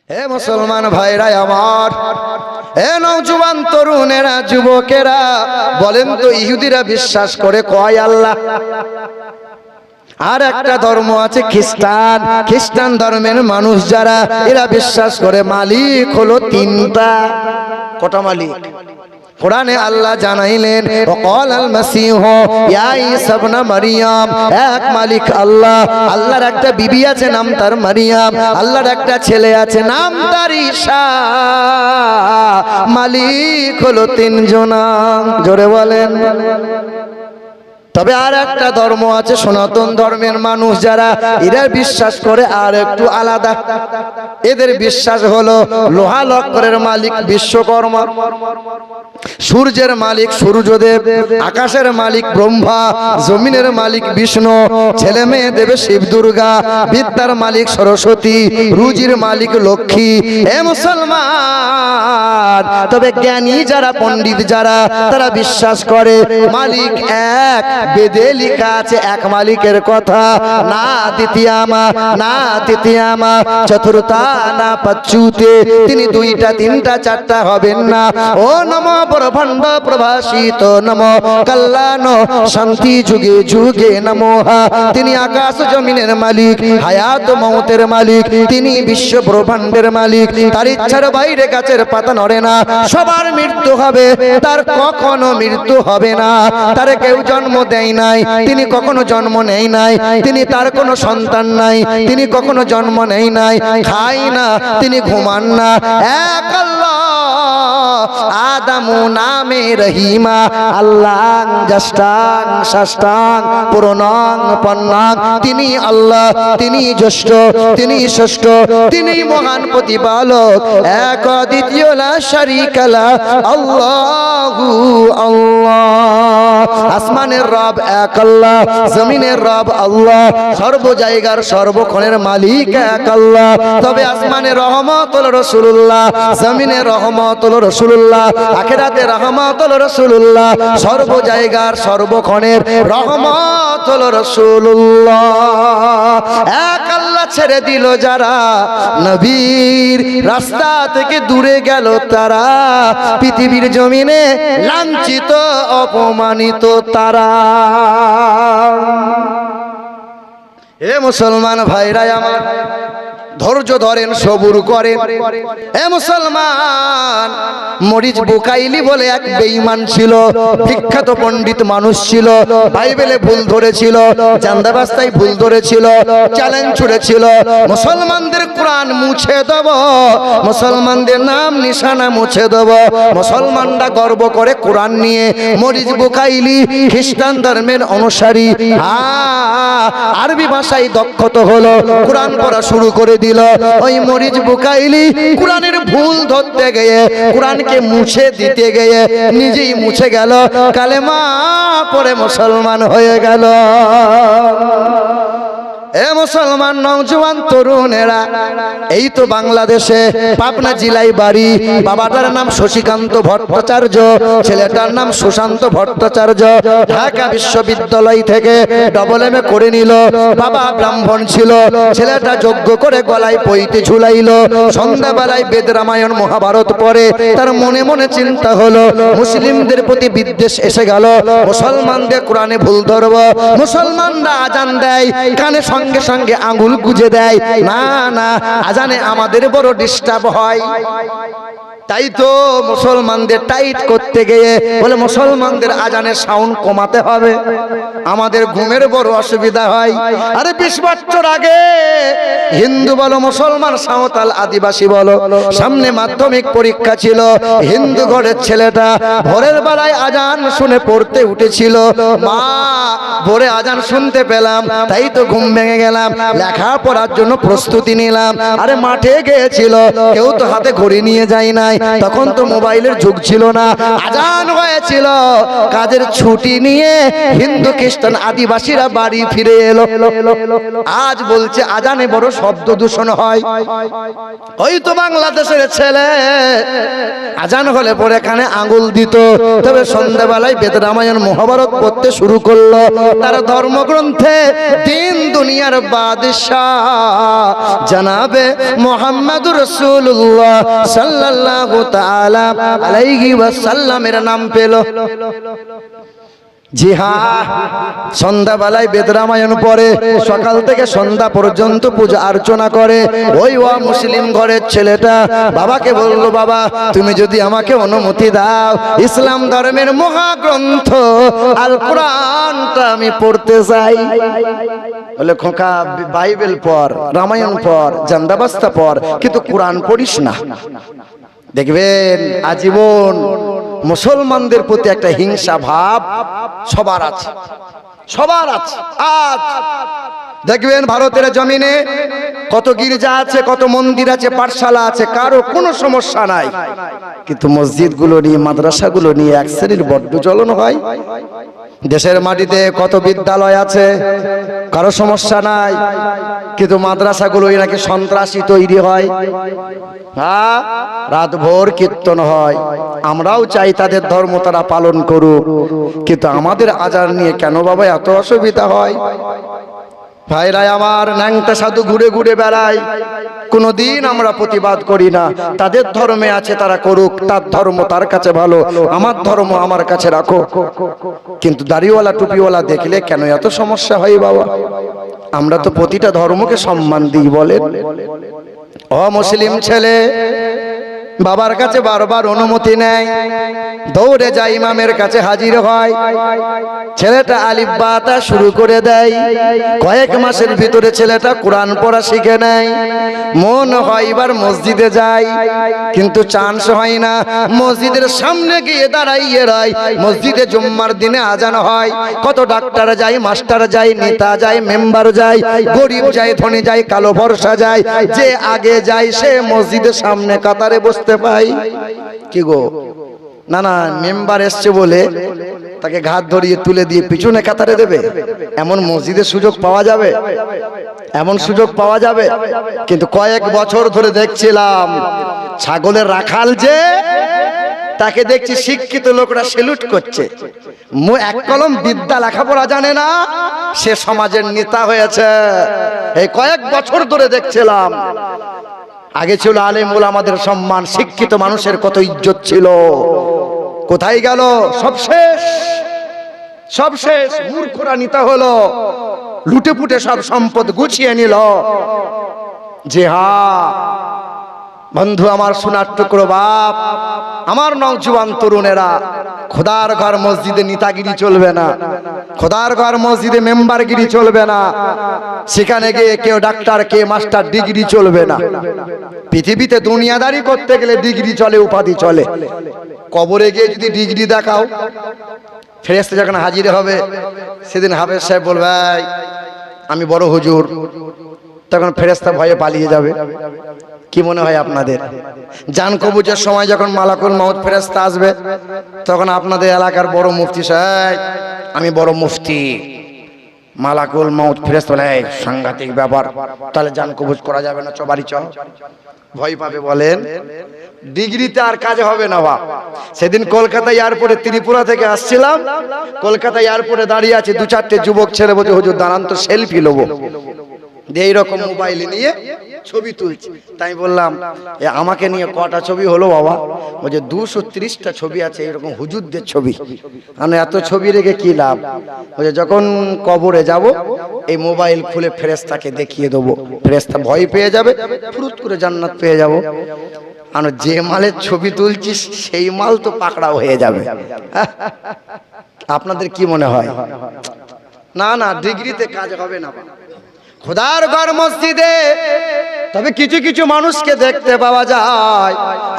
হে মুসলমান ভাইরা আমার, হে নওজোয়ান তরুণেরা, যুবকেরা, বলেন তো ইহুদিরা বিশ্বাস করে কয় আল্লাহ? আর একটা ধর্ম আছে খ্রিস্টান, খ্রিস্টান ধর্মের মানুষ যারা, এরা বিশ্বাস করে মালিক হলো তিনটা। কটা মালিক? কোরআনে আল্লাহ জানাইলেন ওয়াকালাল মাসীহু ইয়া ঈসা ইবনে মারইয়াম, এক মালিক আল্লাহ। আল্লাহর একটা বিবি আছে নাম তার মারিয়াম, আল্লাহর একটা ছেলে আছে নাম তার ঈসা। মালিক হলো তিনজনা। জোরে বলেন। তবে আর একটা ধর্ম আছে সনাতন ধর্মের মানুষ যারা, এরা বিশ্বাস করে আর একটু আলাদা। এদের বিশ্বাস হলো লোহা লক্করের মালিক বিশ্বকর্মা, সূর্যের মালিক সূর্যদেব, আকাশের মালিক ব্রহ্মা, জমিনের মালিক বিষ্ণু, ছেলে মেয়ে দেবে শিব দুর্গা, বিদ্যার মালিক সরস্বতী, রুজির মালিক লক্ষ্মী। এ মুসলমান, তবে জ্ঞানী যারা, পণ্ডিত যারা, তারা বিশ্বাস করে মালিক এক। বেদে লেখা আছে এক মালিকের কথা, না দ্বিতীয়ামা না তৃতীয়ামা চতুর্থা না পঞ্চুতে, তিনি দুইটা তিনটা চারটা হবেন না। ও নম ব্রহ্মাণ্ড প্রভাসিত নম কল্যাণ শান্তি যুগে যুগে নমঃ। তিনি আকাশ জমিনের মালিক, হায়াত মৌতের মালিক, তিনি বিশ্ব ব্রহ্মাণ্ডের মালিক। তার ইচ্ছার বাইরে গাছের পাতা নড়ে না, সবার মৃত্যু হবে, তার কখনো মৃত্যু হবে না। তার কেউ জন্ম দেয় নাই, তিনি কখনো জন্ম নেয় নাই। তিনি তার কোনো সন্তান নাই, তিনি কখনো জন্ম নেয় নাই। খায় না, তিনি ঘুমান না। এক আল্লাহ, আদামু নামে রহিমা, আল্লাহ জ্যেষ্ঠাং ষষ্ঠাং পুরনাং পন্নাং। তিনি আল্লাহ, তিনি জ্যেষ্ঠ, তিনি ষষ্ঠ, তিনি মহান প্রতিপালক, এক দ্বিতীয় লা শারীকা লা, আল্লাহু আল্লাহ। আসমানের রব এক আল্লাহ, জমিনের রব আল্লাহ, সর্ব জায়গার সর্বক্ষণের মালিক এক আল্লাহ। তবে আসমানের রহমত হলো রাসূলুল্লাহ, জমিনের রহমত হলো রাসূলুল্লাহ, আখিরাতের রহমত হলো রাসূলুল্লাহ, সর্ব জায়গার সর্বক্ষণের রহমত হলো রাসূলুল্লাহ। এক আল্লাহ ছেড়ে দিল যারা, নবীর রাস্তা থেকে দূরে গেল তারা, পৃথিবীর জমিনে লাঞ্ছিত অপমানিত তারা। হে মুসলমান ভাইরা আমার, ধৈর্য ধরেন, সবুর করেন। হে মুসলমান, মরিচ বুকাইলি বলে এক বেঈমান ছিল, বিখ্যাত পণ্ডিত মানুষ ছিল, বাইবেলে ভুল ধরেছিল, চান্দাবাস্তায় ভুল ধরেছিল, চ্যালেঞ্জ ছুড়েছিল মুসলমানদের কোরআন মুছে দেব, মুসলমানদের নাম নিশানা মুছে দেব। মুসলমানরা গর্ব করে কোরআন নিয়ে। মরিচ বুকাইলি খ্রিস্টান ধর্মের অনুসারী, আরবি ভাষায় দক্ষত হলো, কোরআন পড়া শুরু করে দিল। ওই মরিচ বুকাইলি কোরআনের ভুল ধরতে গিয়ে, কোরআনকে মুছে দিতে গিয়ে নিজেই মুছে গেল, কালেমা পড়ে মুসলমান হয়ে গেল। এ মুসলমান নওজোয়ান তরুণেরা, এই তো বাংলাদেশে পাবনা জেলায় বাড়ি। বাবাটার নাম শশীকান্ত ভট্টাচার্য, ছেলেটার নাম সুশান্ত ভট্টাচার্য। ঢাকা বিশ্ববিদ্যালয় থেকে ডবল এম.এ করে নিল। বাবা ব্রাহ্মণ ছিল, ছেলেটা যজ্ঞ করে গলায় পৈতে ঝুলাইল। সন্ধ্যাবেলায় বেদ রামায়ণ মহাভারত পড়ে। তার মনে মনে চিন্তা হলো, মুসলিমদের প্রতি বিদ্বেষ এসে গেল, মুসলমানদের কোরআনে ভুল ধরব। মুসলমানরা আজান দেয়, কানে সঙ্গে সঙ্গে আঙ্গুল গুজে দেয়, না না, আজানে আমাদের বড় ডিস্টার্ব হয়। তাই তো মুসলমানদের টাইট করতে গিয়ে বলে মুসলমানদের আজানের সাউন্ড কমাতে হবে, আমাদের ঘুমের বড় অসুবিধা হয়। আরে 20 বছর আগে হিন্দু বলো, মুসলমান, সাঁওতাল, আদিবাসী বলো, সামনে মাধ্যমিক পরীক্ষা ছিল। হিন্দু ঘরের ছেলেটা ভোরের বেলায় আজান শুনে পড়তে উঠেছিল। মা, ভোরে আজান শুনতে পেলাম, তাই তো ঘুম ভেঙে গেলাম, লেখা পড়ার জন্য প্রস্তুতি নিলাম। আরে মাঠে গিয়েছিল, কেউ তো হাতে ঘড়ি নিয়ে যায় নাই, নাই, তখন তো মোবাইলের যুগ ছিল না। আজান হয়েছিল, কাজের ছুটি নিয়ে হিন্দু খ্রিস্টান আদিবাসীরা বাড়ি ফিরে এলো। আজ বলছে আজানে বড় শব্দ দূষণ হয়। ওই তো বাংলাদেশের ছেলে আজান হলে পরে এখানে আঙ্গুল দিত, তবে সন্ধ্যাবেলায় বেদ রামায়ণ মহাভারত পড়তে শুরু করলো। তার ধর্মগ্রন্থে দিন দুনিয়ার বাদশাহ জনাবে মুহাম্মদুর রাসূলুল্লাহ সাল্লাল্লাহু তাআলা আলাইহি ওয়াসাল্লামের নাম পেল। জি হ্যাঁ, সন্ধ্যাবেলায় বেদ রামায়ণ পড়ে, সকাল থেকে সন্ধ্যা পর্যন্ত পূজা অর্চনা করে। ওই মুসলিম ঘরের ছেলেটা বাবাকে বলল, বাবা তুমি যদি আমাকে অনুমতি দাও, ইসলাম ধর্মের মহাগ্রন্থ আল কোরআনটা আমি পড়তে চাই। বলে খোকা বাইবেল পড়, রামায়ণ পড়, জান্দাবাস্তা পড়, কিন্তু কোরআন পড়িস না। দেখবেন আজীবন মুসলমানদের প্রতি একটা হিংসা ভাব সবার আছে, সবার আছে। আজ দেখবেন ভারতের জমিনে কত গির্জা আছে, কত মন্দির আছে, পাঠশালা আছে, কারো কোনো সমস্যা নাই, কিন্তু মসজিদগুলো নিয়ে, মাদ্রাসাগুলো নিয়ে এক শ্রেণীর বড্ড জ্বলন হয়। দেশের মাটিতে কত বিদ্যালয় আছে, কারো সমস্যা নাই, কিন্তু মাদ্রাসাগুলোই নাকি সন্ত্রাসী তৈরি হয়। হ্যাঁ, রাত ভোর কীর্তন হয়। আমরাও চাই তাদের ধর্ম তারা পালন করুক, কিন্তু আমাদের আজান নিয়ে কেন বাবা এত অসুবিধা হয়? ভাইরা আমার, ন্যাংটা সাধু ঘুরে ঘুরে বেড়ায়, কোনদিন আমরা প্রতিবাদ করি না। তাদের ধর্মে আছে, তারা করুক, তার ধর্ম তার কাছে ভালো, আমার ধর্ম আমার কাছে রাখো। কিন্তু দাড়িওয়ালা টুপিওয়ালা দেখলে কেন এত সমস্যা হয় বাবা? আমরা তো প্রতিটা ধর্মকে সম্মান দিই। বলেন মুসলিম ছেলে বাবার কাছে বারবার অনুমতি নেয়, দৌড়ে যায় ইমামের কাছে হাজির হয়। ছেলেটা আলিফ বা তা শুরু করে দেয়। কয়েক মাসের ভিতরে ছেলেটা কোরআন পড়া শিখে নেয়। মন হয় এবার মসজিদে যায়, কিন্তু চান্স হয় না। মসজিদের সামনে গিয়ে দাঁড়াইয়ে রয়। মসজিদে জুম্মার দিনে আজান হয়, কত ডাক্তার যায়, মাস্টার যায়, নেতা যায়, মেম্বার যায়, গরিব যায়, ধনী যায়, কালো ভরসা যায়। যে আগে যায় সে মসজিদের সামনে কাতারে বসতে পাই। কি গো, না না, মেম্বার এসছে বলে তাকে ঘাট ধরিয়ে তুলে দিয়ে পিছনে কাতারে দেবে? এমন মসজিদের সুযোগ পাওয়া যাবে? এমন সুযোগ পাওয়া যাবে? কিন্তু কয়েক বছর ধরে দেখছিলাম ছাগলের রাখাল যে, তাকে দেখছি শিক্ষিত লোকরা সেলুট করছে। এক কলম বিদ্যা লেখাপড়া জানে না, সে সমাজের নেতা হয়েছে। এই কয়েক বছর ধরে দেখছিলাম। আগে ছিল আলেম ওলামাদের সম্মান, শিক্ষিত মানুষের কত ইজ্জত ছিল, কোথায় গেল? সব শেষ, সব শেষ। মূর্খরা নেতা হলো, লুটে পুটে সব সম্পদ গুছিয়ে নিল। যে হ্যাঁ বন্ধু আমার, সোনার টুকরো বাপ, আমার নওজোয়ান তরুণেরা, খোদার ঘর মসজিদে নেতাগিরি চলবে না, খোদার ঘর মসজিদে মেম্বারগিরি চলবে না, সেখানে গিয়ে কেউ ডাক্তার কে মাস্টার ডিগ্রি চলবে না। পৃথিবীতে দুনিয়াদারি করতে গেলে ডিগ্রি চলে, উপাধি চলে। কবরে গিয়ে যদি ডিগ্রি দেখাও, ফেরেশতা যখন হাজির হবে সেদিন হাফেজ সাহেব বলবে আমি বড় হুজুর, তখন ফেরেশতা ভয়ে পালিয়ে যাবে। কি মনে হয় আপনাদের? জান কবুজের সময় যখন মালাকুল মউত ফেরেশতা আসবে, তখন আপনাদের এলাকার বড় মুফতি সাহেব, আমি বড় মুফতি, মালাকুল মউত ফেরেশতা বলে সাংঘাতিক ব্যাপার, তাহলে জান কবুজ করা যাবে না, চবারি চ। ভয় পাবে। বলেন ডিগ্রিতে আর কাজ হবে না বাপ। সেদিন কলকাতা এয়ারপোর্টে, ত্রিপুরা থেকে আসছিলাম, কলকাতা এয়ারপোর্টে দাঁড়িয়ে আছে দু চারটে যুবক ছেলে, বলছে হুজুর দাঁড়ান তো সেলফি নেবো। এইরকম মোবাইল নিয়ে ছবি তুলছে। তাই বললাম আমাকে নিয়ে কটা ছবি হলো বাবা? বলছে 230টা ছবি আছে এরকম হুজুরদের ছবি। মানে এত ছবি রেখে কি লাভ? বলছে যখন কবরে যাব এই মোবাইল খুলে ফেরেশতাকে দেখিয়ে দেবো, ফেরেশতা ভয় পেয়ে যাবে, ফুরুত করে জান্নাত পেয়ে যাব। আর যে মালের ছবি তুলছিস সেই মাল তো পাকড়াও হয়ে যাবে। আপনাদের কি মনে হয়? না না, ডিগ্রিতে কাজ হবে না। খোদার ঘর মসজিদে তবে কিছু কিছু মানুষকে দেখতে পাওয়া যায়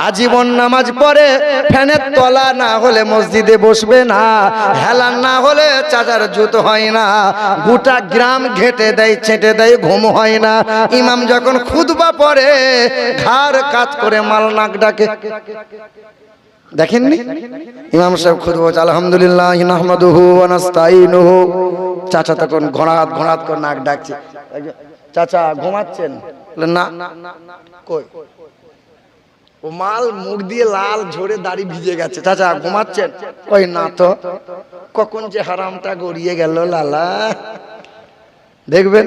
আজীবন নামাজ পড়ে, ফ্যানের তলা না হলে মসজিদে বসবে না, হেলান না হলে চাচার জুতো হয় না, গোটা গ্রাম ঘেটে দেয় ছেটে দেয়, ঘুম হয় না। ইমাম যখন খুতবা পড়ে ঘাড় কাত করে মাল নাক ডাকে। দেখেননি ইমাম সাহেব খুতবা বলছে আলহামদুলিল্লাহ নাহমাদুহু ওয়া নাস্তাইনুহু, চাচা তখন ঘোড়াত ঘোড়াত করে নাক ডাকছে। চাচা ঘুমাচ্ছেন? না। কই ও মাল মুখ দিয়ে লাল ঝরে দাড়ি ভিজে গেছে। চাচা ঘুমাচ্ছেন? কই না তো। কখন যে হারামটা গড়িয়ে গেল লালা। দেখবেন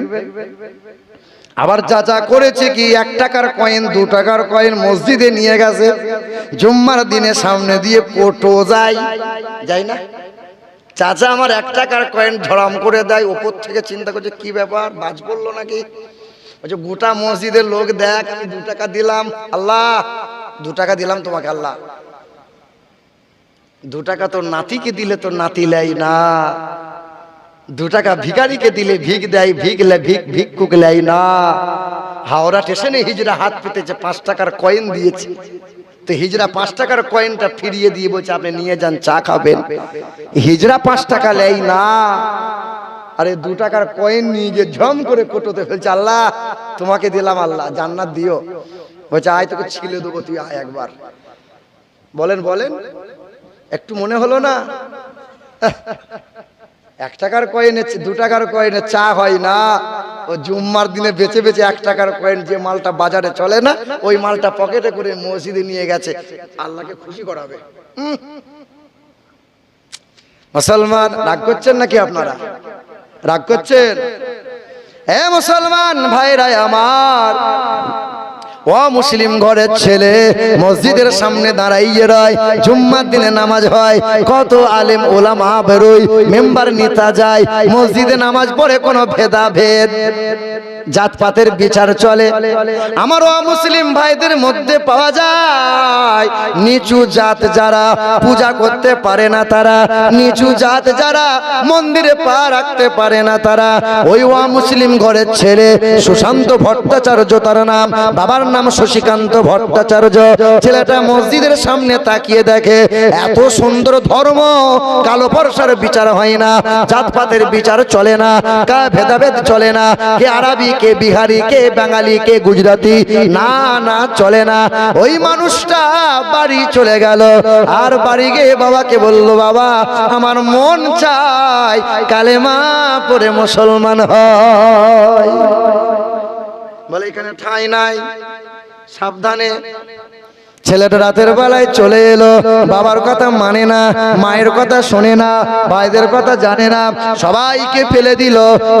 আবার চাচা করেছে কি, 1 টাকার কয়েন 2 টাকার কয়েন মসজিদে নিয়ে গেছে, জুম্মার দিনে সামনে দিয়ে পটো যায় না। চাচা আমার 1 টাকার কয়েন ঝরাম করে দেয়, ওপর থেকে চিন্তা করছে কি ব্যাপার, বাজ পড়লো নাকি। বলছে গোটা মসজিদের লোক দেখ, আমি 2 টাকা দিলাম, আল্লাহ 2 টাকা দিলাম তোমাকে, আল্লাহ 2 টাকা তোর নাতিকে দিলে তোর নাতি লেয় না, 2 টাকা ভিখারিকে দিলে ভিক দেয়, ভিক্ষুক লেয় না। হাওড়া স্টেশনে হিজড়া হাত পেতেছে, 5 টাকার কয়েন দিয়েছে, তো হিজড়া 5 টাকার কয়েনটা ফিরিয়ে দিয়ে বলছে আপনি নিয়ে যান, চা খাবেন। হিজড়া 5 টাকা লেয় না, আরে 2 টাকার কয়েন নিয়ে গিয়ে ঝম করে কোটোতে ফেলছে, আল্লাহ তোমাকে দিলাম, আল্লাহ জান্নাত দিও। বলছে আয় তোকে ছিলে দেবো, তুই আয় একবার। বলেন বলেন, একটু মনে হলো না? 1 টাকার কয়েনে 2 টাকার কয়েনে চা হয় না। ও জুম্মার দিনে বেঁচে বেঁচে 1 টাকার কয়েন, যে মালটা বাজারে চলে না, ওই মালটা পকেটে করে মসজিদে নিয়ে গেছে, আল্লাহকে খুশি করাবে। মুসলমান রাগ করছেন নাকি আপনারা? রাগ করছেন? হে মুসলমান ভাইরা আমার, ও মুসলিম ঘরের ছেলে, মসজিদের সামনে দাঁড়াইয়ে রয়, জুম্মার দিনে নামাজ হয়, কত আলেম ওলামা বেরোয়, মেম্বার নেতা যায়, মসজিদে নামাজ পড়ে কোনো ভেদাভেদ জাতপাতের বিচার চলে। আমার মুসলিম ভাইদের মধ্যে পাওয়া যায় নিচু জাত যারা পূজা করতে পারে না, তারা নিচু জাত যারা মন্দিরে পা রাখতে পারে না, তারা ওই মুসলিম ঘরের ছেলে সুশান্ত ভট্টাচার্য তার নাম, বাবার নাম শশীকান্ত ভট্টাচার্য। ছেলেটা মসজিদের সামনে তাকিয়ে দেখে এত সুন্দর ধর্ম, কালো পরশার বিচার হয় না, জাতপাতের বিচার চলে না, কা ভেদাভেদ চলে না, কে আরবি কে বিহারি কে বাঙালি কে গুজরাটি, না না চলে না। ওই মানুষটা বাড়ি চলে গেল, আর বাড়ি গিয়ে বাবাকে বলল, বাবা আমার মন চায় কালেমা পড়ে মুসলমান হয়। বলে এখানে ঠাঁই নাই, সাবধানে। ছেলেটা রাতের বেলায় চলে এলো, বাবার কথা মানে না, মায়ের কথা শোনে না, ভাইদের কথা জানে না, সবাইকে ফেলে দিল,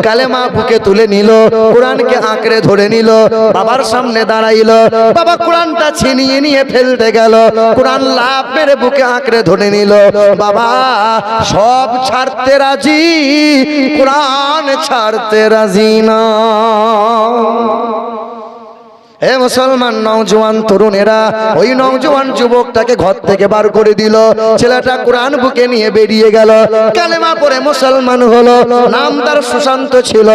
কালেমা বুকে তুলে নিল, কোরআনকে আঁকড়ে ধরে নিল, বাবার সামনে দাঁড়াইল, বাবা কোরআনটা ছিনিয়ে নিয়ে ফেলতে গেল, কোরআন লাফ মেরে বুকে আঁকড়ে ধরে নিল, বাবা সব ছাড়তে রাজি, কোরআন ছাড়তে রাজি না। হে মুসলমান নওজোয়ান তরুণেরা, ওই নওজোয়ান যুবকটাকে ঘর থেকে বার করে দিল, ছেলেটা কোরআন বুকে নিয়ে বেরিয়ে গেল, কালেমা পড়ে মুসলমান হলো। নাম তার সুশান্ত ছিল,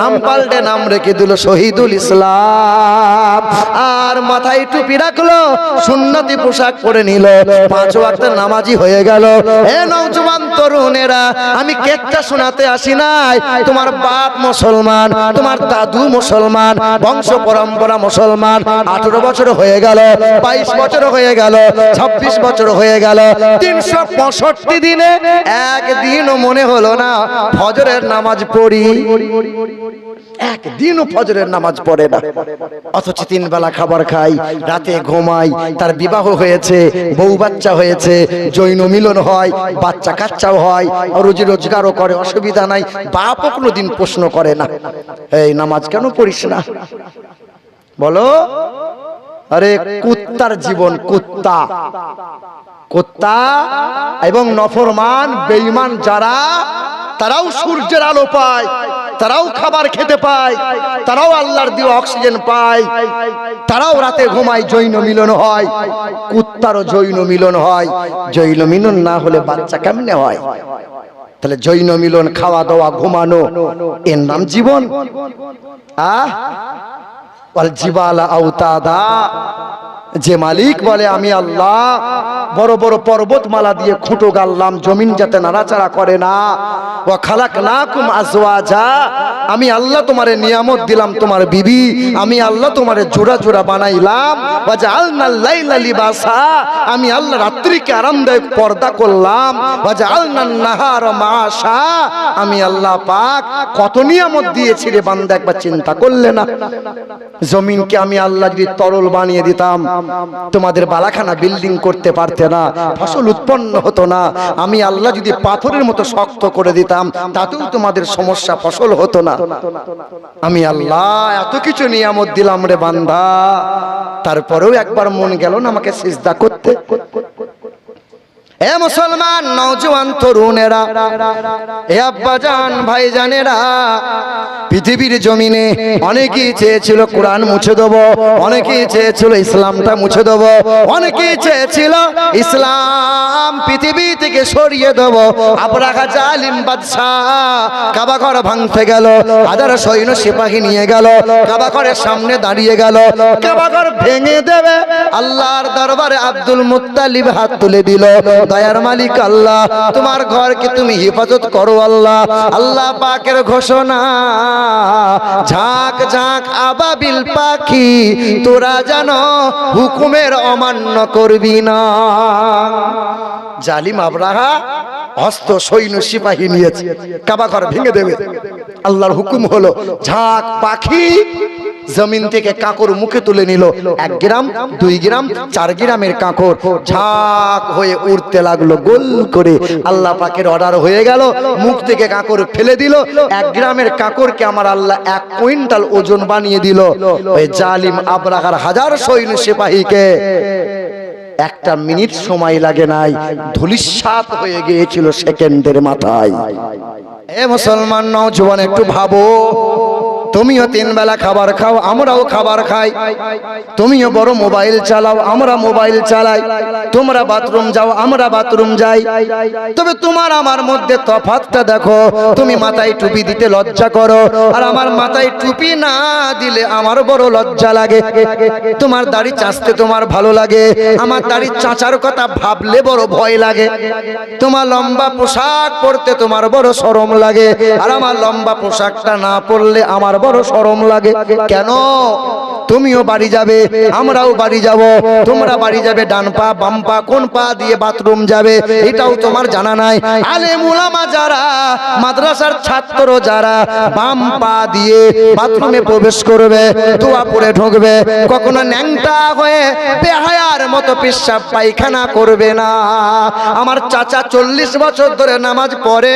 নাম পাল্টে নাম রেখে দিল শহীদুল ইসলাম, আর মাথায় টুপি রাখলো, সুন্নতি পোশাক পরে নিল, 5 ওয়াক্ত নামাজি হয়ে গেল। হে নওজোয়ান তরুণেরা, আমি কেচ্চা শোনাতে আসি নাই, তোমার বাপ মুসলমান, তোমার দাদু মুসলমান, বংশ পরম্পরা মুসলমান। 18 বছর হয়ে গেল, 22 বছর হয়ে গেল, 26 বছর হয়ে গেল, 365 দিনে একদিনও মনে হলো না ফজরের নামাজ পড়ি, একদিনও ফজরের নামাজ পড়ে না, অথচ 3 বেলা খাবার খাই, রাতে ঘুমাই, তার বিবাহ হয়েছে, বউ বাচ্চা হয়েছে, জৈন মিলন হয়, বাচ্চা কাচ্চাও হয়, রুজি রোজগারও করে, অসুবিধা নাই, বাপও কোনোদিন প্রশ্ন করে না এই নামাজ কেন পড়িস না। বলো, আরে কুত্তার জীবন, কুত্তা কুত্তা এবং নফরমান বেঈমান যারা, তারাও সূর্যের আলো পায়, তারাও খাবার খেতে পায়, তারাও আল্লাহর দেওয়া অক্সিজেন পায়, তারাও রাতে ঘুমায়, জৈন মিলন হয়, কুত্তারও জৈন মিলন হয়। জৈন মিলন না হলে বাচ্চা কেমনে হয়? তাহলে জৈন মিলন, খাওয়া দাওয়া, ঘুমানো, এর নাম জীবন? ওয়াল জিবালা আওতাদা, যে মালিক বলে আমি আল্লাহ বড় বড় পর্বতমালা দিয়ে খুঁটো গাড়লাম জমিন যাতে নাড়াচাড়া করে না, ওয়া খালাকনাকুম আজওয়াজা, আমি আল্লাহ তোমারে নিয়ামত দিলাম তোমার বিবি, আমি আল্লাহ তোমারে জোড়া জোড়া বানাইলাম, ওয়া জাআলনাল লাইলা লিবাসা, আমি আল্লাহ রাত্রিকে আরামদায়ক পর্দা করলাম, ওয়া জাআলনান নাহারা মাআশা, আমি আল্লাহ পাক কত নিয়ামত দিয়েছি রে বান্দা, একবার চিন্তা করলে না? জমিনকে আমি আল্লাহ যদি তরল বানিয়ে দিতাম, তোমাদের বালাখানা বিল্ডিং করতে পারতে না, ফসল উৎপন্ন হতো না। আমি আল্লাহ যদি পাথরের মতো শক্ত করে দিতাম, তাতেও তোমাদের সমস্যা, ফসল হতো না। আমি আল্লাহ এত কিছু নিয়ামত দিলাম রে বান্দা, তারপরেও একবার মন গেল না আমাকে সিজদা করতে? এ মুসলমান নওজোয়ান তরুণেরা, এ আব্বাজান ভাইজানেরা, পৃথিবীর জমিনে অনেকেই চেয়েছিল কোরআন মুছে দেবো, অনেকেই চেয়েছিল ইসলামটা মুছে দেবো, অনেকেই চেয়েছিল ইসলাম পৃথিবী থেকে সরিয়ে দেবো। আবরাহা জালিম বাদশাহ কাবা ঘর ভাঙতে গেল, হাজার সৈন্য সিপাহী নিয়ে গেল, কাবা ঘরের সামনে দাঁড়িয়ে গেল, কাবা ঘর ভেঙে দেবে। আল্লাহর দরবারে আব্দুল মুত্তালিব হাত তুলে দিল, দয়ার মালিক আল্লাহ তোমার ঘরকে তুমি হেফাজত করো আল্লাহ। আল্লাহ পাকের ঘোষণা, ঝাঁক ঝাঁক আবাবিল পাখি, তোরা জানো হুকুমের অমান্য করবি না। জালিম আবরাহা হস্ত সৈন্য সিপাহী নিয়েছে, কাবা ঘর ভেঙে দেবে। আল্লাহর হুকুম হলো, ঝাঁক পাখি জমিন থেকে কাঁকর মুখে তুলে নিল। 1 গ্রাম 2 গ্রাম 4 গ্রামের কাঁকর ঝাঁক হয়ে উড়তে লাগলো গোল করে। আল্লাহ পাকের অর্ডার হয়ে গেল, মুখ থেকে কাঁকর ফেলে দিল। 1 গ্রামের কাঁকরকে আমার আল্লাহ 1 কুইন্টাল ওজন বানিয়ে দিল। ওই জালিম আবরাহার হাজার সৈন্য সিপাহীকে 1 মিনিট সময় লাগে নাই, ধূলিসাৎ হয়ে গিয়েছিল সেকেন্ডের মাথায়। এ মুসলমান নওজোয়ান একটু ভাবো, তুমিও 3 বেলা খাবার খাও, আমরাও খাবার খাই। তুমিও বড় মোবাইল চালাও, আমরা মোবাইল চালাই। তোমরা বাথরুম যাও, আমরা বাথরুম যাই। তবে তোমার আমার মধ্যে তফাৎটা দেখো। তুমি মাথায় টুপি দিতে লজ্জা করো, আর আমার মাথায় টুপি না দিলে আমার বড় লজ্জা লাগে। তোমার দাড়ি চাঁচতে তোমার ভালো লাগে, আমার দাড়ি চাঁচার কথা ভাবলে বড় ভয় লাগে। তোমার লম্বা পোশাক পরতে তোমার বড় শরম লাগে, আর আমার লম্বা পোশাকটা না পরলে আমার বড় শরম লাগে। কেন? তুমিও বাড়ি যাবে, আমরাও বাড়ি যাব। তোমরা বাড়ি যাবে ডান পা বাম পা, কোন পা দিয়ে বাথরুম যাবে এটাও তোমার জানা নাই। আলেম উলামা যারা, মাদ্রাসার ছাত্র যারা, বাম পা দিয়ে বাথরুমে প্রবেশ করবে, দোয়া পড়ে ঢুকবে, কখনো ন্যাংটা হয়ে বেহায়ার মতো পেশাব পায়খানা করবে না। আমার চাচা 40 বছর ধরে নামাজ পড়ে,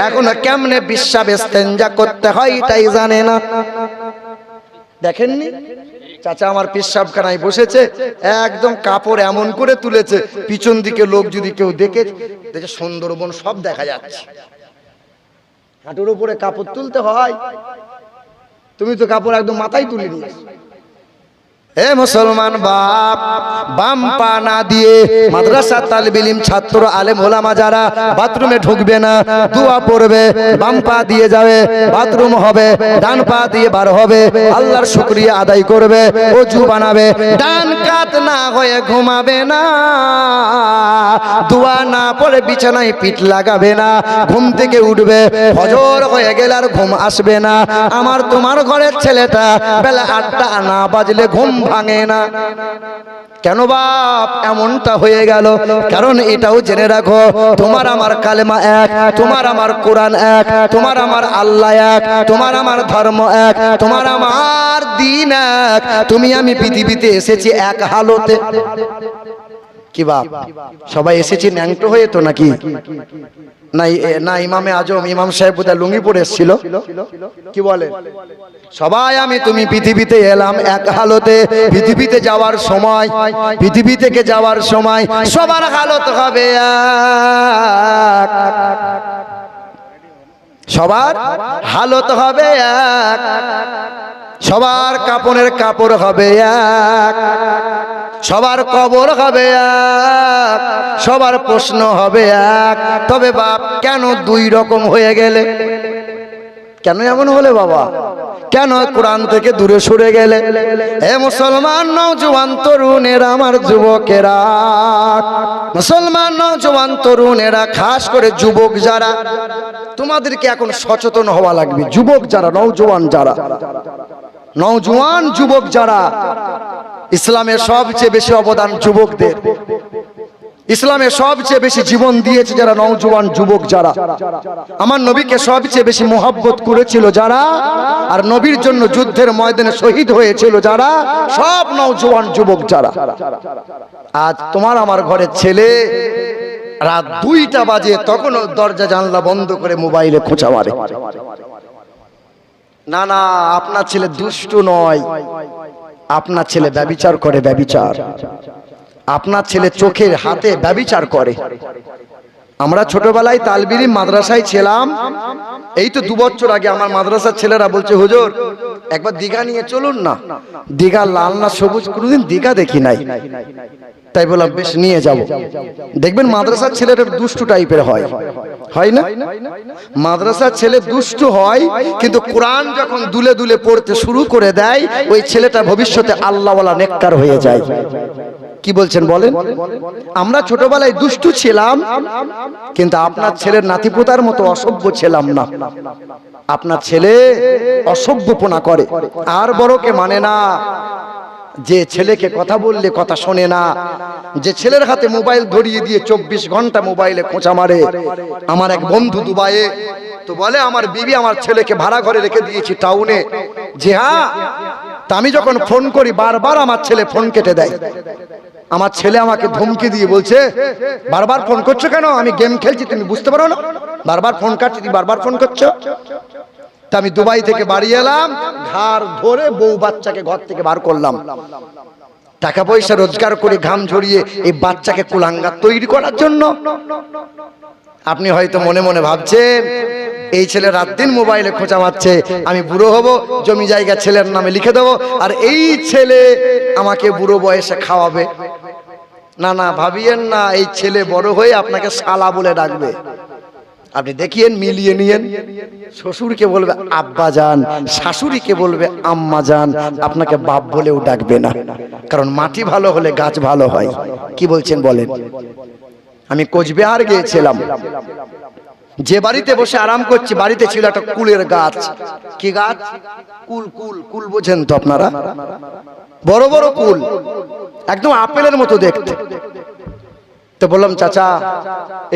এখনো কেমনে পেশাব ইস্তেঞ্জা করতে হয় এটাই জানে না। দেখেননি চাচা আমার পেশাবখানায় বসেছে, একদম কাপড় এমন করে তুলেছে, পিছন দিকে লোক যদি কেউ দেখে, সুন্দরবন সব দেখা যাচ্ছে। হাঁটুর উপরে কাপড় তুলতে হয়, তুমি তো কাপড় একদম মাথায় তুলে নিয়েছ। হে মুসলমান বাপ, বাম পা না দিয়ে মাদ্রাসা তালিব ইলম ছাত্র আলেম ওলামা যারা বাথরুমে ঢুকবে না, দোয়া পড়বে, বাম পা দিয়ে যাবে, বাথরুম হবে, ডান পা দিয়ে বার হবে, আল্লাহর শুকরিয়া আদায় করবে, ওযু বানাবে, ডান কাত না হয়ে ঘুমাবে না, দোয়া না পড়ে বিছানায় পিঠ লাগাবে না, ঘুম থেকে উঠবে, ফজর হয়ে গেলে আর ঘুম আসবে না। আমার তোমার ঘরের ছেলেটা বেলা 8টা না বাজলে ঘুম ভাঙে না। কেন বাপ এমনটা হয়ে গেল? কারণ এটাও জেনে রাখো, তোমার আমার কালেমা এক, তোমার আমার কোরআন এক, তোমার আমার আল্লাহ এক, তোমার আমার ধর্ম এক, তোমার আমার দ্বীন এক। তুমি আমি পৃথিবীতে এসেছি এক হালতে। কি বাপ সবাই এসেছি ন্যাংটো হয়ে তো নাকি? না, ইমামে আজম ইমাম সাহেব বোধহয় লুঙ্গি পরে এসেছিল। কি বলে? সবাই আমি তুমি পৃথিবীতে এলাম এক হালতে। পৃথিবীতে যাওয়ার সময়, পৃথিবী থেকে যাওয়ার সময় সবার হালত হবে এক, সবার হালত হবে এক, সবার কাপড়ের কাপড় হবে এক, সবার কবর হবে এক, সবার প্রশ্ন হবে এক। তবে বাপ কেন 2 রকম হয়ে গেলে? কেন এমন হলে বাবা? কেন কোরআন থেকে দূরে সরে গেলে? হে মুসলমান নওজোয়ান তরুণেরা, আমার যুবকেরা, মুসলমান নওজোয়ান তরুণেরা, খাস করে যুবক যারা, তোমাদেরকে এখন সচেতন হওয়া লাগবে। যুবক যারা, নওজোয়ান যারা, নওজোয়ান যুবক যারা, ইসলামের সবচেয়ে বেশি অবদান যুবকদের। ইসলামে সবচেয়ে বেশি জীবন দিয়েছে যারা, নওজোয়ান যুবক যারা। আমার নবীকে সবচেয়ে বেশি মোহাব্বত করেছিল যারা, আর নবীর জন্য যুদ্ধের ময়দানে শহীদ হয়েছিল যারা, সব নওজোয়ান যুবক যারা। আজ তোমার আমার ঘরের ছেলে রাত 2টা বাজে তখনও দরজা জানলা বন্ধ করে মোবাইলে খোঁচা মারে। না না, আপনার ছেলে দুষ্টু নয়, আপনার ছেলে ব্যভিচার করে, ব্যভিচার। আপনার ছেলে চোখের হাতে ব্যভিচার করে। আমরা ছোটবেলায় তালবিরি মাদ্রাসায় ছিলাম, এই তো 2 বছর আগে আমার মাদ্রাসার ছেলেরা বলছে, হুজুর একবার দীঘা নিয়ে চলুন না। দীঘা লাল না সবুজ, কোনোদিন দীঘা দেখি নাই। তাই বললাম বেশ নিয়ে যাব। দেখবেন মাদ্রাসার ছেলেরা দুষ্টু টাইপের হয়, হয় না? মাদ্রাসার ছেলে দুষ্টু হয়, কিন্তু কোরআন যখন দুলে দুলে পড়তে শুরু করে দেয়, ওই ছেলেটা ভবিষ্যতে আল্লাহওয়ালা নেককার হয়ে যায়। কি বলছেন বলেন? আমরা ছোটবেলায় দুষ্টু ছিলাম, কিন্তু আপনার ছেলের নাতিপোতার মতো অসভ্য ছিলাম না। আপনার ছেলে অসভ্যপনা করে, আর বড়কে মানে না, যে ছেলেকে কথা বললে কথা শোনে না, যে ছেলের হাতে মোবাইল ধরিয়ে দিয়ে 24 ঘন্টা মোবাইলে খোঁচা মারে। আমার এক বন্ধু দুবাইয়ে তো বলে, আমার বিবি আমার ছেলেকে ভাড়া ঘরে রেখে দিয়েছি টাউনে। যে হ্যাঁ, তা আমি যখন ফোন করি বারবার আমার ছেলে ফোন কেটে দেয়। আমার ছেলে আমাকে ধমকি দিয়ে বলছে, বারবার ফোন করছো কেন? আমি গেম খেলছি, তুমি বুঝতে পারো না? বারবার ফোন কাটছি, তুমি বারবার ফোন করছো। তা আমি দুবাই থেকে বাড়ি এলাম, ঘাড় ধরে বউ বাচ্চাকে ঘর থেকে বার করলাম। টাকা পয়সা রোজগার করে ঘাম ঝরিয়ে এই বাচ্চাকে কুলাঙ্গার তৈরি করার জন্য। আপনি হয়তো মনে মনে ভাবছেন, এই ছেলে রাত দিন মোবাইলে খোঁচা মারছে, আমি বুড়ো হব, জমি জায়গা ছেলের নামে লিখে দেবো, আর এই ছেলে আমাকে বুড়ো বয়সে খাওয়াবে। না না, ভাবিয়েন না, এই ছেলে বড় হয়ে আপনাকে শালা বলে ডাকবে। আপনি দেখিয়েন, মিলিয়ে নিয়েন। শ্বশুরকে বলবে আব্বা জান, শাশুড়িকে বলবে আম্মা জান, আপনাকে বাপ বলেও ডাকবে না। কারণ মাটি ভালো হলে গাছ ভালো হয়। কি বলছেন বলেন? আমি কোচবিহার গিয়েছিলাম, যে বাড়িতে বসে আরাম করছি, বাড়িতে ছিল একটা কুলের গাছ। কি গাছ? কুল। কুল কুল বোঝেন তো আপনারা? বড় বড় কুল, একদম আপেলের মতো দেখতে। তো বললাম, চাচা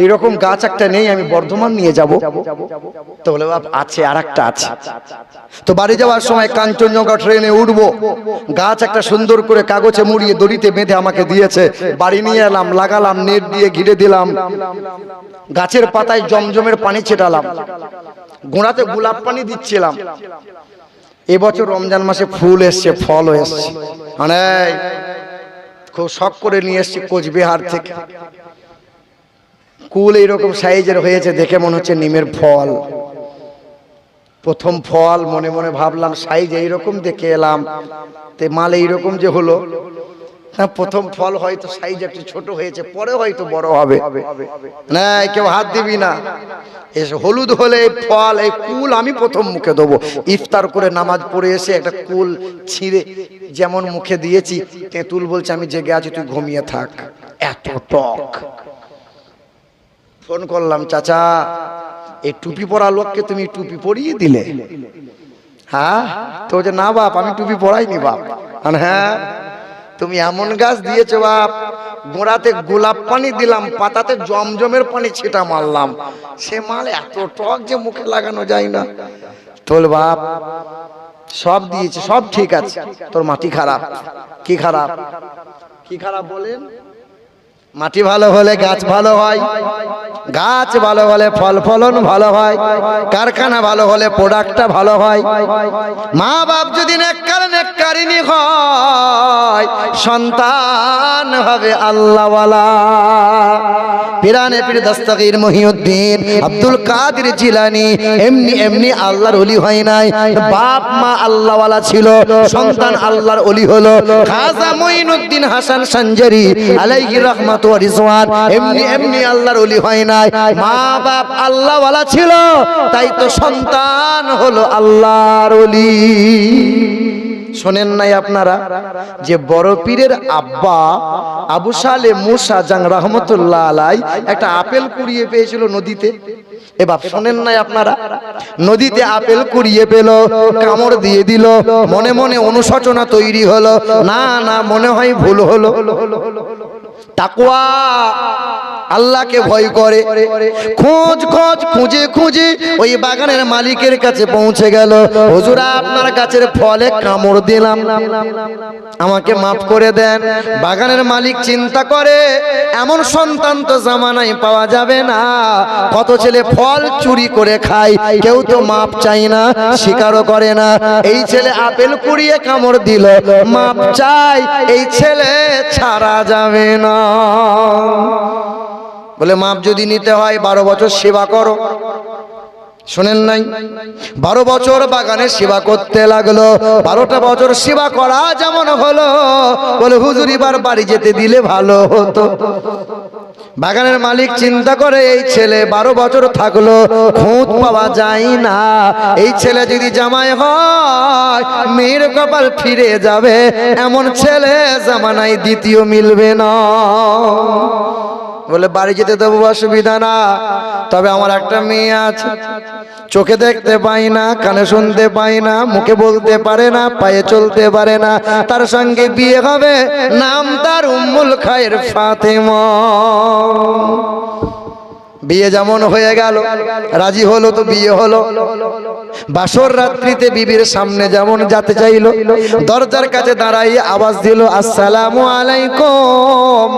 এইরকম গাছ একটা নেই, আমি বর্ধমান নিয়ে যাব। তো বলে, আছে, আর একটা আছে। তো বাড়ি যাওয়ার সময় কাঞ্চনজঙ্ঘা ট্রেনে উঠবো, গাছ একটা সুন্দর করে কাগজে মুড়িয়ে দড়িতে বেঁধে আমাকে দিয়েছে। বাড়ি নিয়ে এলাম, লাগালাম, নেট দিয়ে ঘিরে দিলাম, গাছের পাতায় জমজমের পানি ছেটালাম, গোড়াতে গোলাপ পানি দিচ্ছিলাম। এবছর রমজান মাসে ফুল এসছে, ফল এসছে, মানে খুব শখ করে নিয়ে এসছি কোচবিহার থেকে। কুল এইরকম সাইজের হয়েছে, দেখে মনে হচ্ছে নিমের ফল। প্রথম ফল, মনে মনে ভাবলাম সাইজ এইরকম, দেখে এলাম তে মাল এইরকম যে হলো। প্রথম ফল হয়তো সাইজ একটু ছোট হয়েছে, পরে হয়তো বড় হবে। না, কেউ হাত দিবি না। এসে হলুদ হলে ফল, এই কুল আমি প্রথম মুখে দেবো। ইফতার করে নামাজ পড়ে এসে একটা কুল ছিঁড়ে যেমন মুখে দিয়েছি, তেঁতুল বলছে আমি জেগে আছি, তুই ঘুমিয়ে থাক, এত টক। ফোন করলাম, চাচা এই টুপি পরা লোককে তুমি টুপি পরিয়ে দিলে? হ্যাঁ। তো বলছে, না বাপ, আমি টুপি পরাইনি বাপ। হ্যাঁ, তুমি এমন গাছ দিয়েছো বাপ, গোড়াতে গোলাপ পানি দিলাম, পাতাতে জমজমের পানি ছিটা মারলাম, সে মাল এত টক যে মুখে লাগানো যায় না। তোর বাপ সব দিয়েছে, সব ঠিক আছে, তোর মাটি খারাপ। কি খারাপ? কি খারাপ বলেন? মাটি ভালো হলে গাছ ভালো হয়, গাছ ভালো হলে ফল ফলন ভালো হয়, কারখানা ভালো হলে প্রোডাক্টটা ভালো হয়। মা বাপ যদি নেককার নেককারিনী হয়, সন্তান হবে আল্লাহওয়ালা। পিরানে পীর দস্তগীর মহিউদ্দিন আব্দুল কাদের জিলানী এমনি এমনি আল্লাহর ওলি হয় নাই। বাপ মা আল্লাহওয়ালা ছিল, সন্তান আল্লাহর ওলি হলো। খাজা মঈনুদ্দিন হাসান সানজারি আলাইহি রাহমাতুল্লাহ তো রিজওয়ান, এমনি এমনি আল্লাহর ওলি হয় নাই, মা বাপ আল্লাহ ওয়ালা ছিল, তাই তো সন্তান হলো আল্লাহর ওলি। শোনেন নাই আপনারা যে বড় পীরের আব্বা আবু সালে মুসা জাং রহমতুল্লাহ আলাই একটা আপেল কুড়িয়ে পেয়েছিল নদীতে। এ বাপ শোনেন নাই আপনারা, নদীতে আপেল কুড়িয়ে পেল, কামড় দিয়ে দিল, মনে মনে অনুশোচনা তৈরি হলো, না না মনে হয় ভুল হলো। তাকওয়া আল্লাহকে ভয় করে খুঁজে খুঁজে ওই বাগানের মালিকের কাছে পৌঁছে গেল। হুজুর আপনার গাছের ফলে কামড় দিলাম, আমাকে মাফ করে দেন। বাগানের মালিক চিন্তা করে এমন সন্তান তো জামানায় পাওয়া যাবে না, কত ছেলে ফল চুরি করে খায়, কেউ তো মাপ চাই না, স্বীকারও করে না। এই ছেলে আপেল কুড়িয়ে কামড় দিল, মাপ চাই, এই ছেলে ছাড়া যাবে না। বলে মাপ যদি নিতে হয় 12 বছর সেবা করো। শোনেন নাই, 12 বছর বাগানে সেবা করতে লাগলো। 12টা বছর সেবা করা যেমন হলো, বলে হুজুর এবার বাড়ি যেতে দিলে ভালো হতো। বাগানের মালিক চিন্তা করে এই ছেলে 12 বছর থাকলো, খোঁজ পাওয়া যায় না, এই ছেলে যদি জামাই হয় মেয়ের কপাল ফিরে যাবে, এমন ছেলে জামানায় দ্বিতীয় মিলবে না। বলে বাড়ি যেতে দেবো, অসুবিধা না, তবে আমার একটা মেয়ে আছে, চোখে দেখতে পাই না, কানে শুনতে পাই না, মুখে বলতে পারে না, পায়ে চলতে পারে না, তার সঙ্গে বিয়ে হবে, নাম তার উম্মুল খায়ের ফাতেমা। বিয়ে যেমন হয়ে গেল, রাজি হলো তো বিয়ে হলো। বাসর রাত্রিতে বিবির সামনে যেমন যেতে চাইলো, দরজার কাছে দাঁড়াইয়ে আওয়াজ দিল, আসসালামু আলাইকুম।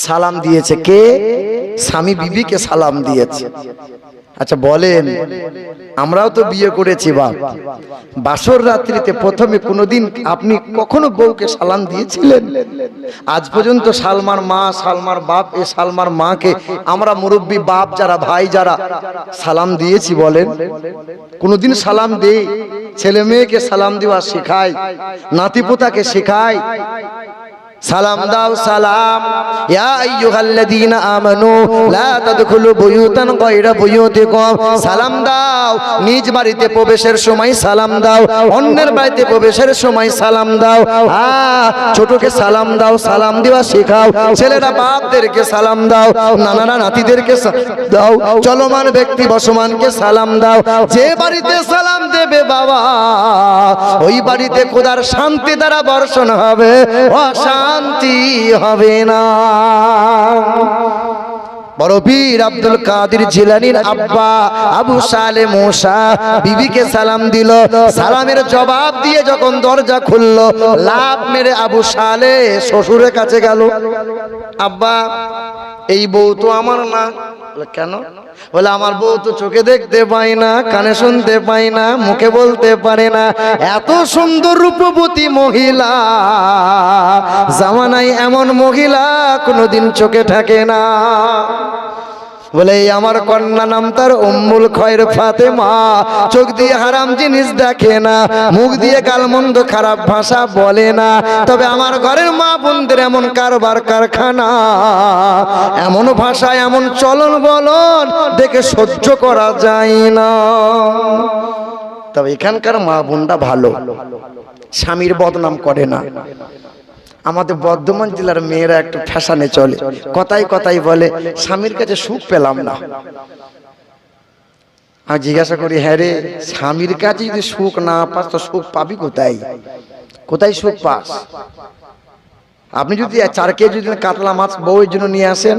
সালাম দিয়েছে কে? স্বামী বিবিকে সালাম দিয়েছে। আচ্ছা বলেন, আমরাও তো বিয়ে করেছি বাপ, বাসর রাত্রিতে প্রথমে কোনোদিন আপনি কখনো বউকে সালাম দিয়েছিলেন? আজ পর্যন্ত সালমার মা, সালমার বাপ, এ সালমার মাকে আমরা মুরব্বী বাপ যারা, ভাই যারা, সালাম দিয়েছি বলেন? কোনোদিন সালাম দেই? ছেলে মেয়েকে সালাম দেওয়া শেখায়, নাতিপোতাকে শেখায়। সালাম দাও, সালাম, ইয়া আইয়ুহাল্লাযীনা আমানু লা তাদখুলু বুয়ুতান গায়রা বুয়ুতিকুম। সালাম দাও, নিজ বাড়িতে প্রবেশের সময় সালাম দাও, অন্যের বাড়িতে প্রবেশের সময় সালাম দাও। ছোটকে সালাম দাও, সালাম দেওয়া শেখাও। ছেলেরা বাপদেরকে সালাম দাও, নানারা নাতিদেরকে দাও, চলমান ব্যক্তি বসমানকে সালাম দাও। যে বাড়িতে সালাম দেবে বাবা, ওই বাড়িতে খোদার শান্তি দ্বারা বর্ষণ হবে, শান্তি হবে না। বড় পীর আব্দুল কাদের জিলানীর আব্বা আবু সালে মুসা বিবিকে সালাম দিল। সালামের জবাব দিয়ে যখন দরজা খুললো, লাফ মেরে আবু সালে শ্বশুরের কাছে গেল। আব্বা, এই বউ তো আমার না। কেন? বলে আমার বউ তো চোখে দেখতে পাই না, কানে শুনতে পাই না, মুখে বলতে পারে না, এত সুন্দর রূপবতী মহিলা জামানায় এমন মহিলা কোনোদিন চোখে থাকে না। বলে আমার কন্যা নাম তার উম্মুল খায়ের ফাতেমা, চোখ দিয়ে হারাম জিনিস দেখে না, মুখ দিয়ে গালমন্দ খারাপ ভাষা বলে না, তবে আমার ঘরের মা বোনদের এমন কারবার কারখানা, এমন ভাষা, এমন চলন বলন দেখে সহ্য করা যায় না। তবে এখানকার মা বোনটা ভালো, স্বামীর বদনাম করে না। আমাদের বর্ধমান জেলার মেয়েরা একটু ফ্যাশনে চলে, কথাই কথাই বলে স্বামীর কাছে সুখ পেলাম না। আমি জিজ্ঞাসা করি, হ্যাঁ রে, স্বামীর কাছে যদি সুখ না পাস তো সুখ পাবি কোথায়? কোথায় সুখ পাস? আপনি যদি 4 কেজি যদি কাতলা মাছ বউয়ের জন্য নিয়ে আসেন,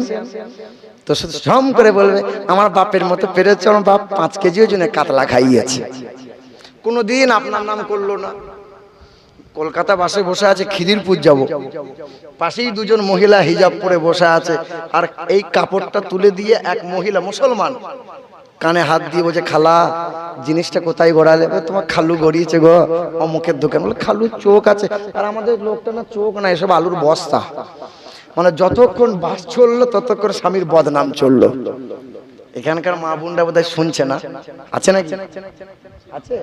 তো সম করে বলবে আমার বাপের মতো পেরেছে, আমার বাপ 5 কেজির জন্য কাতলা খাইয়েছে। কোনোদিন আপনার নাম করলো না। কলকাতা বাসে বসে আছে, খিদিরপুর যাব, পাশেই 2জন মহিলা হিজাব পরে বসে আছে, আর এই কাপড়টা তুলে দিয়ে এক মহিলা মুসলমান কানে হাত দিয়ে বলছে, খালা জিনিসটা কোথায় গড়ালে? তোমার খালু গড়িয়েছে গো অমুকের দোকান। বলে খালুর চোখ আছে, আর আমাদের লোকটা না চোখ না, এসব আলুর বস্তা। মানে যতক্ষণ বাস চললো ততক্ষণ স্বামীর বদনাম চললো। এখানকার মা বোনরা বোধহয় শুনছে না, আছে নাকি? আছে?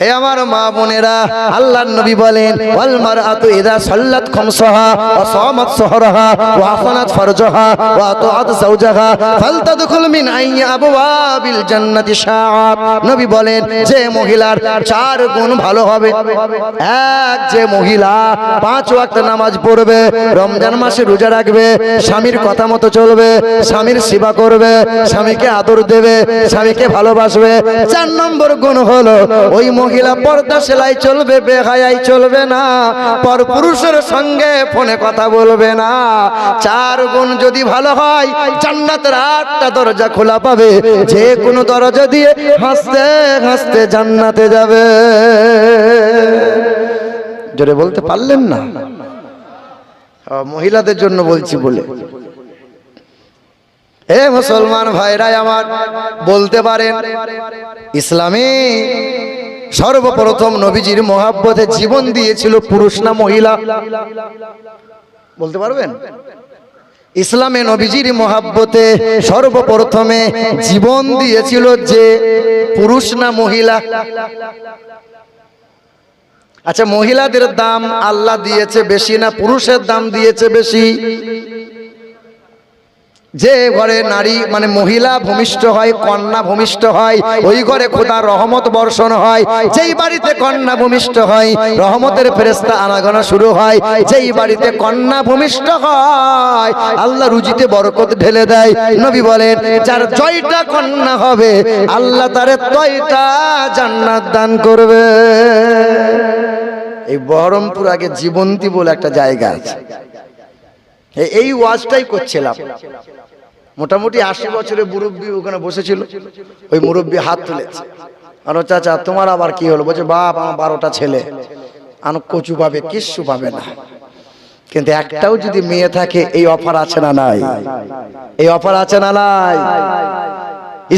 হে আমার মা বোনেরা, আল্লাহর নবী বলেন ওয়াল মারআতু ইযা সাল্লাত খামসাহা ওয়া সামাত সাহরাহা ওয়া হাসানাত ফারজাহা ওয়া আতাআত যাওজাহা ফালতাদখুল মিন আইয়ি আবওয়াবিল জান্নাতি শাআত। নবী বলেন যে মহিলার চার গুণ ভালো হবে। এক, যে মহিলা 5 ওয়াক্ত নামাজ পড়বে, রমজান মাসে রোজা রাখবে, স্বামীর কথা মতো চলবে, স্বামীর সেবা করবে, স্বামীকে আদর দেবে, স্বামীকে ভালোবাসবে। 4 নম্বর গুণ হলো ওই মহিলা পর্দা সেলাই চলবে, বেহায়াই চলবে না, পরপুরুষের সঙ্গে ফোনে কথা বলবে না। 4 গুণ যদি ভালো হয়, জান্নাতের 8টা দরজা খোলা পাবে, যে কোনো দরজা দিয়ে হাসতে হাসতে জান্নাতে যাবে। জোরে বলতে পারলেন না? মহিলাদের জন্য বলছি বলে। হে মুসলমান ভাইরা আমার, বলতে পারেন ইসলামে সর্বপ্রথম নবীজির মহব্বতে জীবন দিয়েছিল পুরুষ না মহিলা? বলতে পারবেন? ইসলামে নবীজির মহব্বতে সর্বপ্রথমে জীবন দিয়েছিল যে পুরুষ না মহিলা? আচ্ছা, মহিলাদের দাম আল্লাহ দিয়েছে বেশি না পুরুষের দাম দিয়েছে বেশি? যে ঘরে নারী মানে মহিলা ভূমিষ্ঠ হয়, কন্যা ভূমিষ্ঠ হয়, ওই ঘরে খোদার রহমত বর্ষণ হয়। যেই বাড়িতে কন্যা ভূমিষ্ঠ হয়, রহমতের ফেরেশতা আনাগোনা শুরু হয়। যেই বাড়িতে কন্যা ভূমিষ্ঠ হয়, আল্লাহ রুজিতে বরকত ঢেলে দেয়। নবী বলেন যার 6টা কন্যা হবে, আল্লাহ তারে 6টা জান্নাত দান করবে। এই বহরমপুর আগে জীবন্তী বলে একটা জায়গা আছে, এই ওয়াজটাই করছিলাম। মোটামুটি 80 বছরের মুরব্বী ওখানে বসেছিল। ওই মুরব্বী হাত তুলেছে, আর চাচা তোমার আবার কি হলো? বলছে বাপ আমার 12টা ছেলে, আনো কচু পাবে, কিচ্ছু পাবে না, কিন্তু একটাও যদি মেয়ে থাকে এই অফার আছে না নাই? এই অফার আছে না নাই?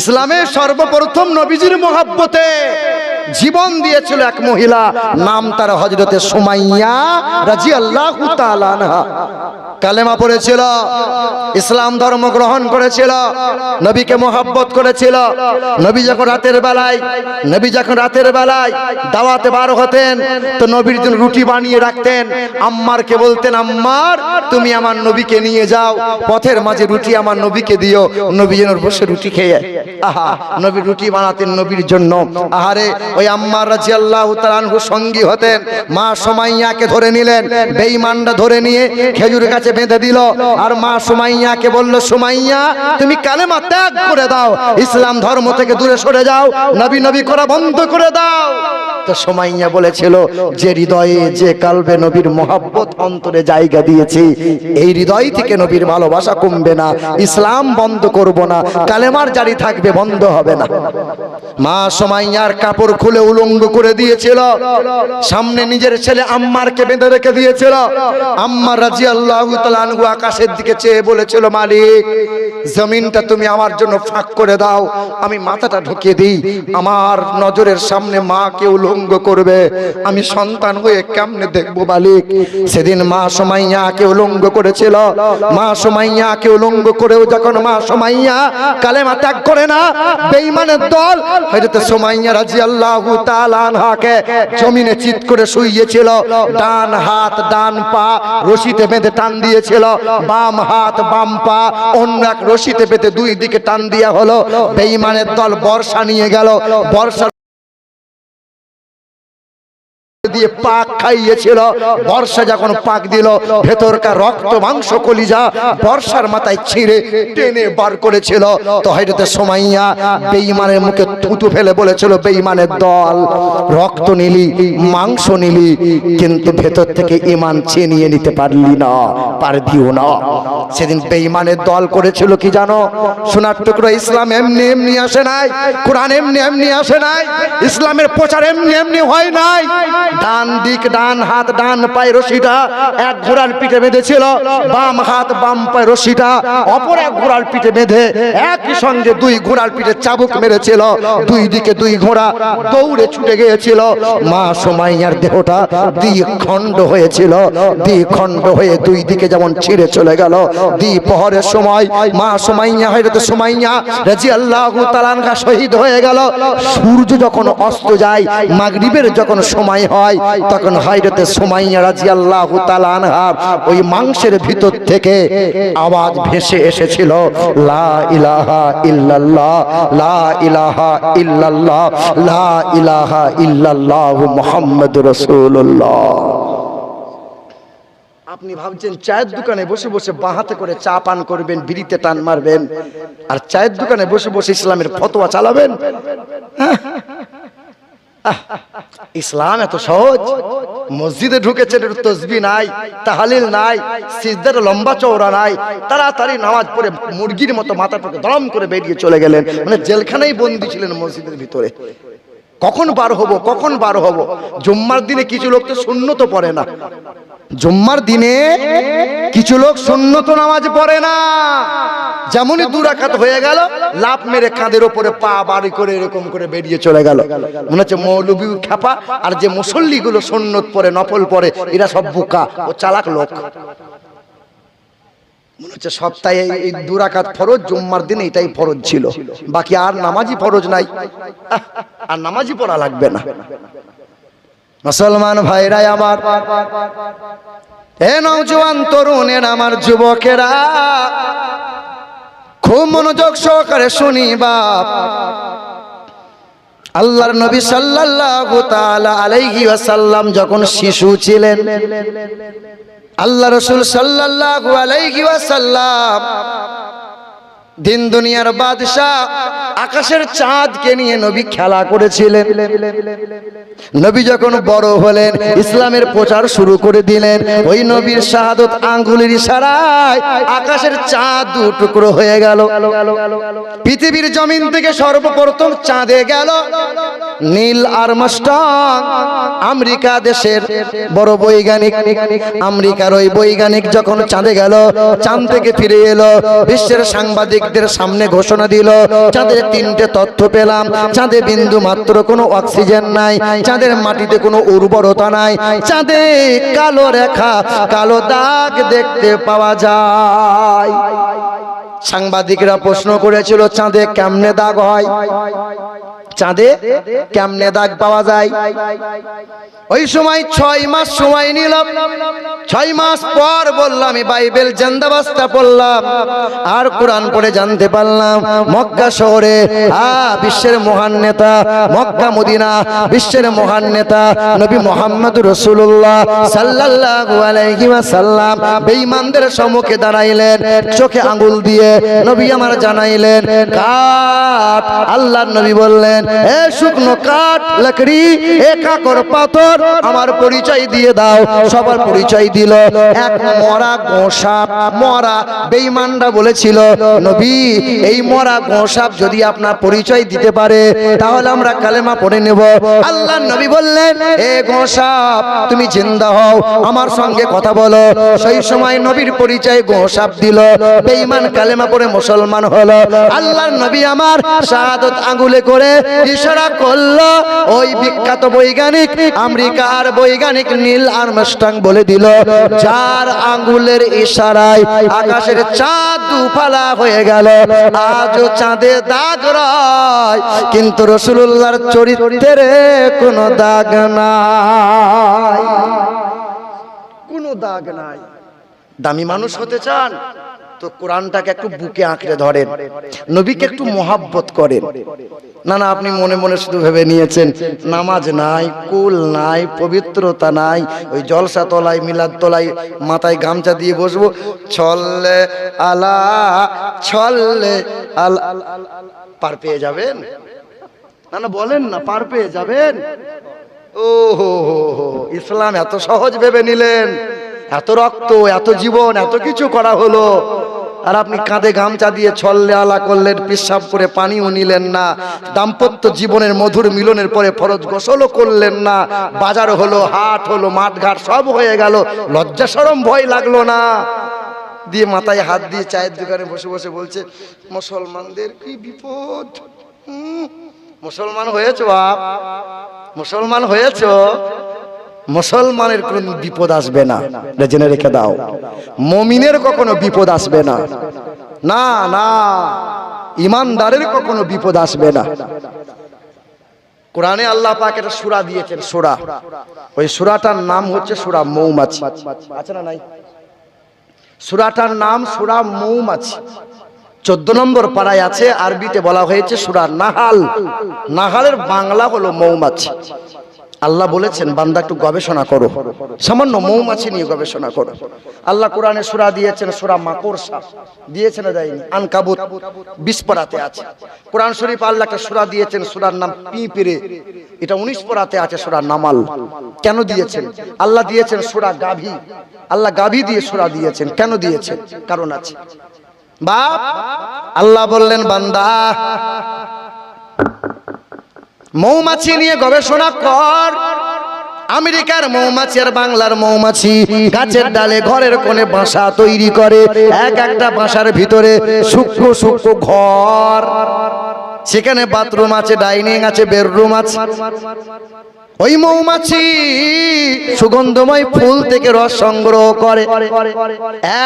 ইসলামের সর্বপ্রথম নবীজির মহব্বতে জীবন দিয়েছিল এক মহিলা, নাম তার হযরতে সুমাইয়া রাদিয়াল্লাহু তাআলা আনহা। কালেমা পড়েছিল, ইসলাম ধর্ম গ্রহণ করেছিল, নবীকে মহব্বত করেছিল। নবী যখন রাতের বেলায় দাওয়াতে বার হতেন, তো নবীর জন্য রুটি বানিয়ে রাখতেন। আম্মারকে বলতেন, আম্মার তুমি আমার নবীকে নিয়ে যাও, পথের মাঝে রুটি আমার নবীকে দিও, নবী যেন বসে রুটি খেয়ে। আহা, নবী রুটি বানাতেন নবীর জন্য। আহারে, ওই আম্মার রাদিয়াল্লাহু তাআলা আনহু সঙ্গী হতেন। মা সুমাইয়াকে ধরে নিলেন, বেঈমানরা ধরে নিয়ে খেজুর গাছে বেঁধে দিল, আর মা সুমাইয়াকে বলল, সুমাইয়া তুমি কালেমা ত্যাগ করে দাও, ইসলাম ধর্ম থেকে দূরে সরে যাও, নবী করা বন্ধ করে দাও। তো সুমাইয়া বলেছিল, যে হৃদয়ে যে কালবে নবীর মহব্বত অন্তরে জায়গা দিয়েছি, এই হৃদয় থেকে নবীর ভালোবাসা কমবে না, ইসলাম বন্ধ করব না, কালেমার জারি থাকবে, বন্ধ হবে না। মা সুমাইয়ার কাপড় খুলে উলঙ্গ করে দিয়েছিল, সামনে নিজের ছেলে আম্মারকে বেঁধে রেখে দিয়েছিল। আম্মার রাদিয়াল্লাহু তাআলা আনহু আকাশের দিকে চেয়ে বলেছিল, মালিক জমিনটা তুমি আমার জন্য ফাঁক করে দাও, আমি মাথাটা ঢুকিয়ে দিই, আমার নজরের সামনে মাকে উলঙ্গ করবে, আমি সন্তান হয়ে কেমনে দেখবো মালিক। সেদিন মা সুমাইয়াকে উলঙ্গ করেছিল। মা সুমাইয়াকে উলঙ্গ করেও যখন মা সুমাইয়া কালেমা ত্যাগ করে না, বেঈমানের দল হযরত সুমাইয়া রাদিয়াল্লাহু তাআলা আনহাকে জমিনে চিৎ করে শুইয়েছিল। ডান হাত ডান পা রশিতে বেঁধে টান দিয়েছিল, বাম হাত বাম পা অন্য এক রশিতে বেঁধে 2 দিকে টান দেয়া হলো। বেঈমানের দল বর্ষা নিয়ে গেল, বর্ষা দিয়ে পাক খাইয়েছিল। বর্ষা যখন পাক দিল, ভেতরকার রক্ত মাংস কলিজা বর্ষার মাথায় ছিঁড়ে টেনে বার করেছিল। তো হযরতে সুমাইয়া বেঈমানের মুখে থুতু ফেলে বলেছিল, বেঈমানের দল রক্ত নিলি, মাংস নিলি, কিন্তু ভেতর থেকে ঈমান ছিনিয়ে নিতে পারলি না, পারবিও না। সেদিন বেঈমানের দল করেছিল কি জানো? সোনার টুকরো, ইসলাম এমনি এমনি আসে নাই, কোরআন এমনি এমনি আসে নাই, ইসলামের প্রচার এমনি এমনি হয় নাই। ডান দিক ডান হাত ডান পায়ে রশিটা এক ঘোড়ার পিঠে বেঁধেছিল, বাম হাত বাম পায়ে রশিটা অপর এক ঘোড়ার পিঠে বেঁধে একই সঙ্গে দুই ঘোড়ার পিঠে চাবুক মেরেছিল। দুই দিকে দুই ঘোড়া দৌড়ে ছুটে গিয়েছিল। মা সুমাইয়ার দেহটা দ্বিখণ্ড হয়েছিল, দ্বিখণ্ড হয়ে দুই দিকে যেমন ছিঁড়ে চলে গেল। দ্বিপ্রহরের সময় মা সুমাইয়া হযরত সুমাইয়া রাদিয়াল্লাহু তাআলা আনহা শহীদ হয়ে গেল। সূর্য যখন অস্ত যায়, মাগরিবের যখন সময় হয়, তখন হযরত সুমাইয়া রাদিয়াল্লাহু তাআলা আনহার ওই মাংসের ভিতর থেকে আওয়াজ ভেসে এসেছিল, লা ইলাহা ইল্লাল্লাহ, লা ইলাহা ইল্লাল্লাহ, লা ইলাহা ইল্লাল্লাহ মুহাম্মাদুর রাসূলুল্লাহ। আপনি ভাবছেন চায়ের দোকানে বসে বসে বাঁ হাতে করে চা পান করবেন, বিড়িতে টান মারবেন, আর চায়ের দোকানে বসে বসে ইসলামের ফতোয়া চালাবেন? ইসলাম এত সহজ? মসজিদে ঢুকেছেন, তাসবিহ নাই, তাহলিল নাই, সিজদার লম্বা চওড়া নাই, তাড়াতাড়ি নামাজ পড়ে মুরগির মতো মাথা থেকে দম করে বেরিয়ে চলে গেলেন, মানে জেলখানায় বন্দী ছিলেন মসজিদের ভিতরে। কখন বার হব, কখন বার হব? জুম্মার দিনে কিছু লোক তো সুন্নত পড়ে না, জুম্মার দিনে কিছু লোক সুন্নত নামাজ পড়ে না। যেমনই দু রাকাত হয়ে গেল, লাফ মেরে কাঁধের ওপরে পা বাড়ি করে এরকম করে বেরিয়ে চলে গেল। মনে হচ্ছে মৌলবী খ্যাপা, আর যে মুসল্লিগুলো সুন্নত পড়ে, নফল পড়ে, এরা সব বোকা ও চালাক লোক। মনে হচ্ছে সপ্তাহে এই দু রাকাত ফরজ, জুম্মার দিনে এটাই ফরজ ছিল, বাকি আর নামাজই ফরজ নাই, আর নামাজই পড়া লাগবে না। মুসলমান ভাইরা আমার, হে নওজোয়ান তরুণের আমার যুবকেরা, খুব মনোযোগ সহকারে শুনি বাপ। আল্লাহর নবী সাল্লাল্লাহু তাআলা আলাইহি ওয়াসাল্লাম যখন শিশু ছিলেন, আল্লাহ রাসূল সাল্লাল্লাহু আলাইহি ওয়াসাল্লাম দিন দুনিয়ার বাদশা আকাশের চাঁদকে নিয়ে নবী খেলা করেছিলেন। নবী যখন বড় হলেন, ইসলামের প্রচার শুরু করে দিলেন, ওই নবীর শাহাদত আঙ্গুলের ইশারায় আকাশের চাঁদ দু টুকরো হয়ে গেল। পৃথিবীর জমিন থেকে সর্বপ্রথম চাঁদে গেল নীল আর্মস্ট্রং, আমেরিকা দেশের বড় বৈজ্ঞানিক। আমেরিকার ওই বৈজ্ঞানিক যখন চাঁদে গেল, চাঁদ থেকে ফিরে এলো, বিশ্বের সাংবাদিকদের সামনে ঘোষণা দিল, চাঁদের তিনটে তথ্য পেলাম। চাঁদে বিন্দু মাত্র কোনো অক্সিজেন নাই, চাঁদের মাটিতে কোনো উর্বরতা নাই, চাঁদে কালো রেখা, কালো দাগ দেখতে পাওয়া যায়। সাংবাদিকরা প্রশ্ন করেছিল, চাঁদে কেমনে দাগ হয়, চাঁদে কেমনে দাগ পাওয়া যায়? ওই সময় 6 মাস সময় নিল। 6 মাস পর বললাম, আমি বাইবেল জান্দাবাস্তা পড়লাম আর কোরআন পড়ে জানতে পারলাম, মক্কা শহরে বিশ্বের মহান নেতা, মক্কা মদিনা বিশ্বের মহান নেতা নবী মুহাম্মদুর রাসূলুল্লাহ সাল্লাল্লাহু আলাইহি ওয়াসাল্লাম বেঈমানদের সম্মুখে দাঁড়াইলেন, চোখে আঙ্গুল দিয়ে নবী আমার জানাইলেন, কাঠ। আল্লাহর নবী বললেন, এ শুকনো কাঠ, লাকড়ি, এ কাকর পাথর, আমার পরিচয় দিয়ে দাও। সবার পরিচয় দিল। এক মরা গোসাপ, মরা বেঈমানরা বলেছিল, নবী এই মরা গোসাপ যদি আপনার পরিচয় দিতে পারে তাহলে আমরা কালেমা পড়ে নেব। আল্লাহর নবী বললেন, এ গোসাপ তুমি জিন্দা হও, আমার সঙ্গে কথা বলো। সেই সময় নবীর পরিচয় গোসাপ দিল, বেঈমান কালেমা পড়ে মুসলমান হলো। আল্লাহর নবী আমার শাহাদত আঙ্গুলে করে ইশারা করলো। ওই বিখ্যাত বৈজ্ঞানিক, আমেরিকার বৈজ্ঞানিক নীল আর্মস্ট্রং বলে দিল, যার আঙ্গুলের ইশারায় আকাশের চাঁদ দুফালা হয়ে গেল। আজও চাঁদে দাগ রয়, কিন্তু রাসূলুল্লাহর চরিত্রে কোনো দাগ নাই, কোনো দাগ নাই। দামি মানুষ হতে চান তো কোরআনটাকে একটু বুকে আঁকড়ে ধরেন, নবীকে একটু মহাব্বত করেন। না না, আপনি মনে মনে শুধু ভেবে নিয়েছেন নামাজ নাই, কুল নাই, পবিত্রতা নাই, ওই জলসা তলায়, মিলাদ তলায় মাথায় গামছা দিয়ে বসবো, ছল্লে আলা ছল্লে আলা, পার পেয়ে যাবেন? না না, বলেন না, পার পেয়ে যাবেন? ও হো হো হো, ইসলাম এত সহজ ভেবে নিলেন? এত রক্ত, এত জীবন, এত কিছু করা হলো, আর আপনি কাঁধে গামছা দিয়ে ছল্লে আলা করলেন, পেশাব করে পানিও নিলেন না, দাম্পত্য জীবনের মধুর মিলনের পরে ফরজ গোসলও করলেন না, বাজার হলো, হাট হলো, মাঠঘাট সব হয়ে গেল, লজ্জা শরম ভয় লাগলো না, দিয়ে মাথায় হাত দিয়ে চায়ের দোকানে বসে বসে বলছে মুসলমানদের কি বিপদ। মুসলমান হয়েছো বাপ, মুসলমান হয়েছো, মুসলমানের কোন বিপদ আসবে না, জেনে রেখে দাও। মুমিনের কখনো বিপদ আসবে না, না না, ইমানদারের কখনো বিপদ আসবে না। কোরআনে আল্লাহ পাক একটা সূরা দিয়েছেন, সূরা, ওই সূরাটার নাম হচ্ছে সূরা মৌমাছি। আছে না নাই? সূরাটার নাম সূরা মৌমাছি। 14 নম্বর পারায় আছে, আরবিতে বলা হয়েছে সূরা নাহাল। নাহালের বাংলা হলো মৌমাছি। আল্লাহ বলেছেন বান্দা একটু গবেষণা করো, সামান্য মৌমাছি নিয়ে গবেষণা করো। আল্লাহ কোরআনে সূরা দিয়েছেন সূরা মাকড়সা, দিয়েছেন না দেয়নি? আনকাবুত 20 পারাতে আছে। কোরআন শরীফ আল্লাহ একটা সূরা দিয়েছেন, সূরার নাম পিঁপড়ে, এটা 19 পারাতে আছে সূরা নামাল। কেন দিয়েছেন? আল্লাহ দিয়েছেন সূরা গাভী, আল্লাহ গাভী দিয়ে সূরা দিয়েছেন। কেন দিয়েছেন? কারণ আছে। বাপ আল্লাহ বললেন বান্দা মৌমাছি নিয়ে গবেষণা কর। আমেরিকার মৌমাছি আর বাংলার মৌমাছি গাছের ডালে ঘরের কোণে বাসা তৈরি করে, এক একটা বাসার ভিতরে সূক্ষ্ম সূক্ষ্ম ঘর, সেখানে বাথরুম আছে, ডাইনিং আছে, বেডরুম আছে। ওই মৌমাছি সুগন্ধময় ফুল থেকে রস সংগ্রহ করে,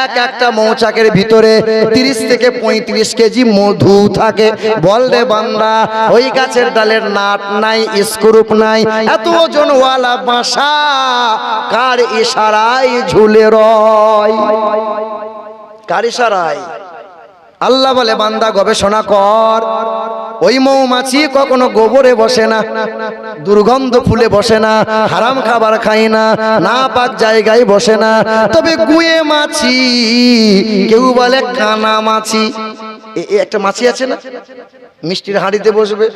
এক একটা মৌচাকের ভিতরে 30 থেকে 35 কেজি মধু থাকে। বল রে বান্দা, ওই গাছের ডালের নাট নাই, স্ক্রুপ নাই, এত ওজনওয়ালা বাসা কার ইশারায় ঝুলে রয়? কার ইশারায়? আল্লাহ বলে বান্দা গবেষণা কর। ওই মৌমাছি কখনো গোবরে বসে না, দুর্গন্ধ ফুলে বসে না, হারাম খাবার খায় না, না পাক জায়গায় বসে না। তবে গুয়ে মাছি, কেউ বলে কানা মাছি, একটা মাছি আছে না, মিষ্টির হাঁড়িতে বসবে,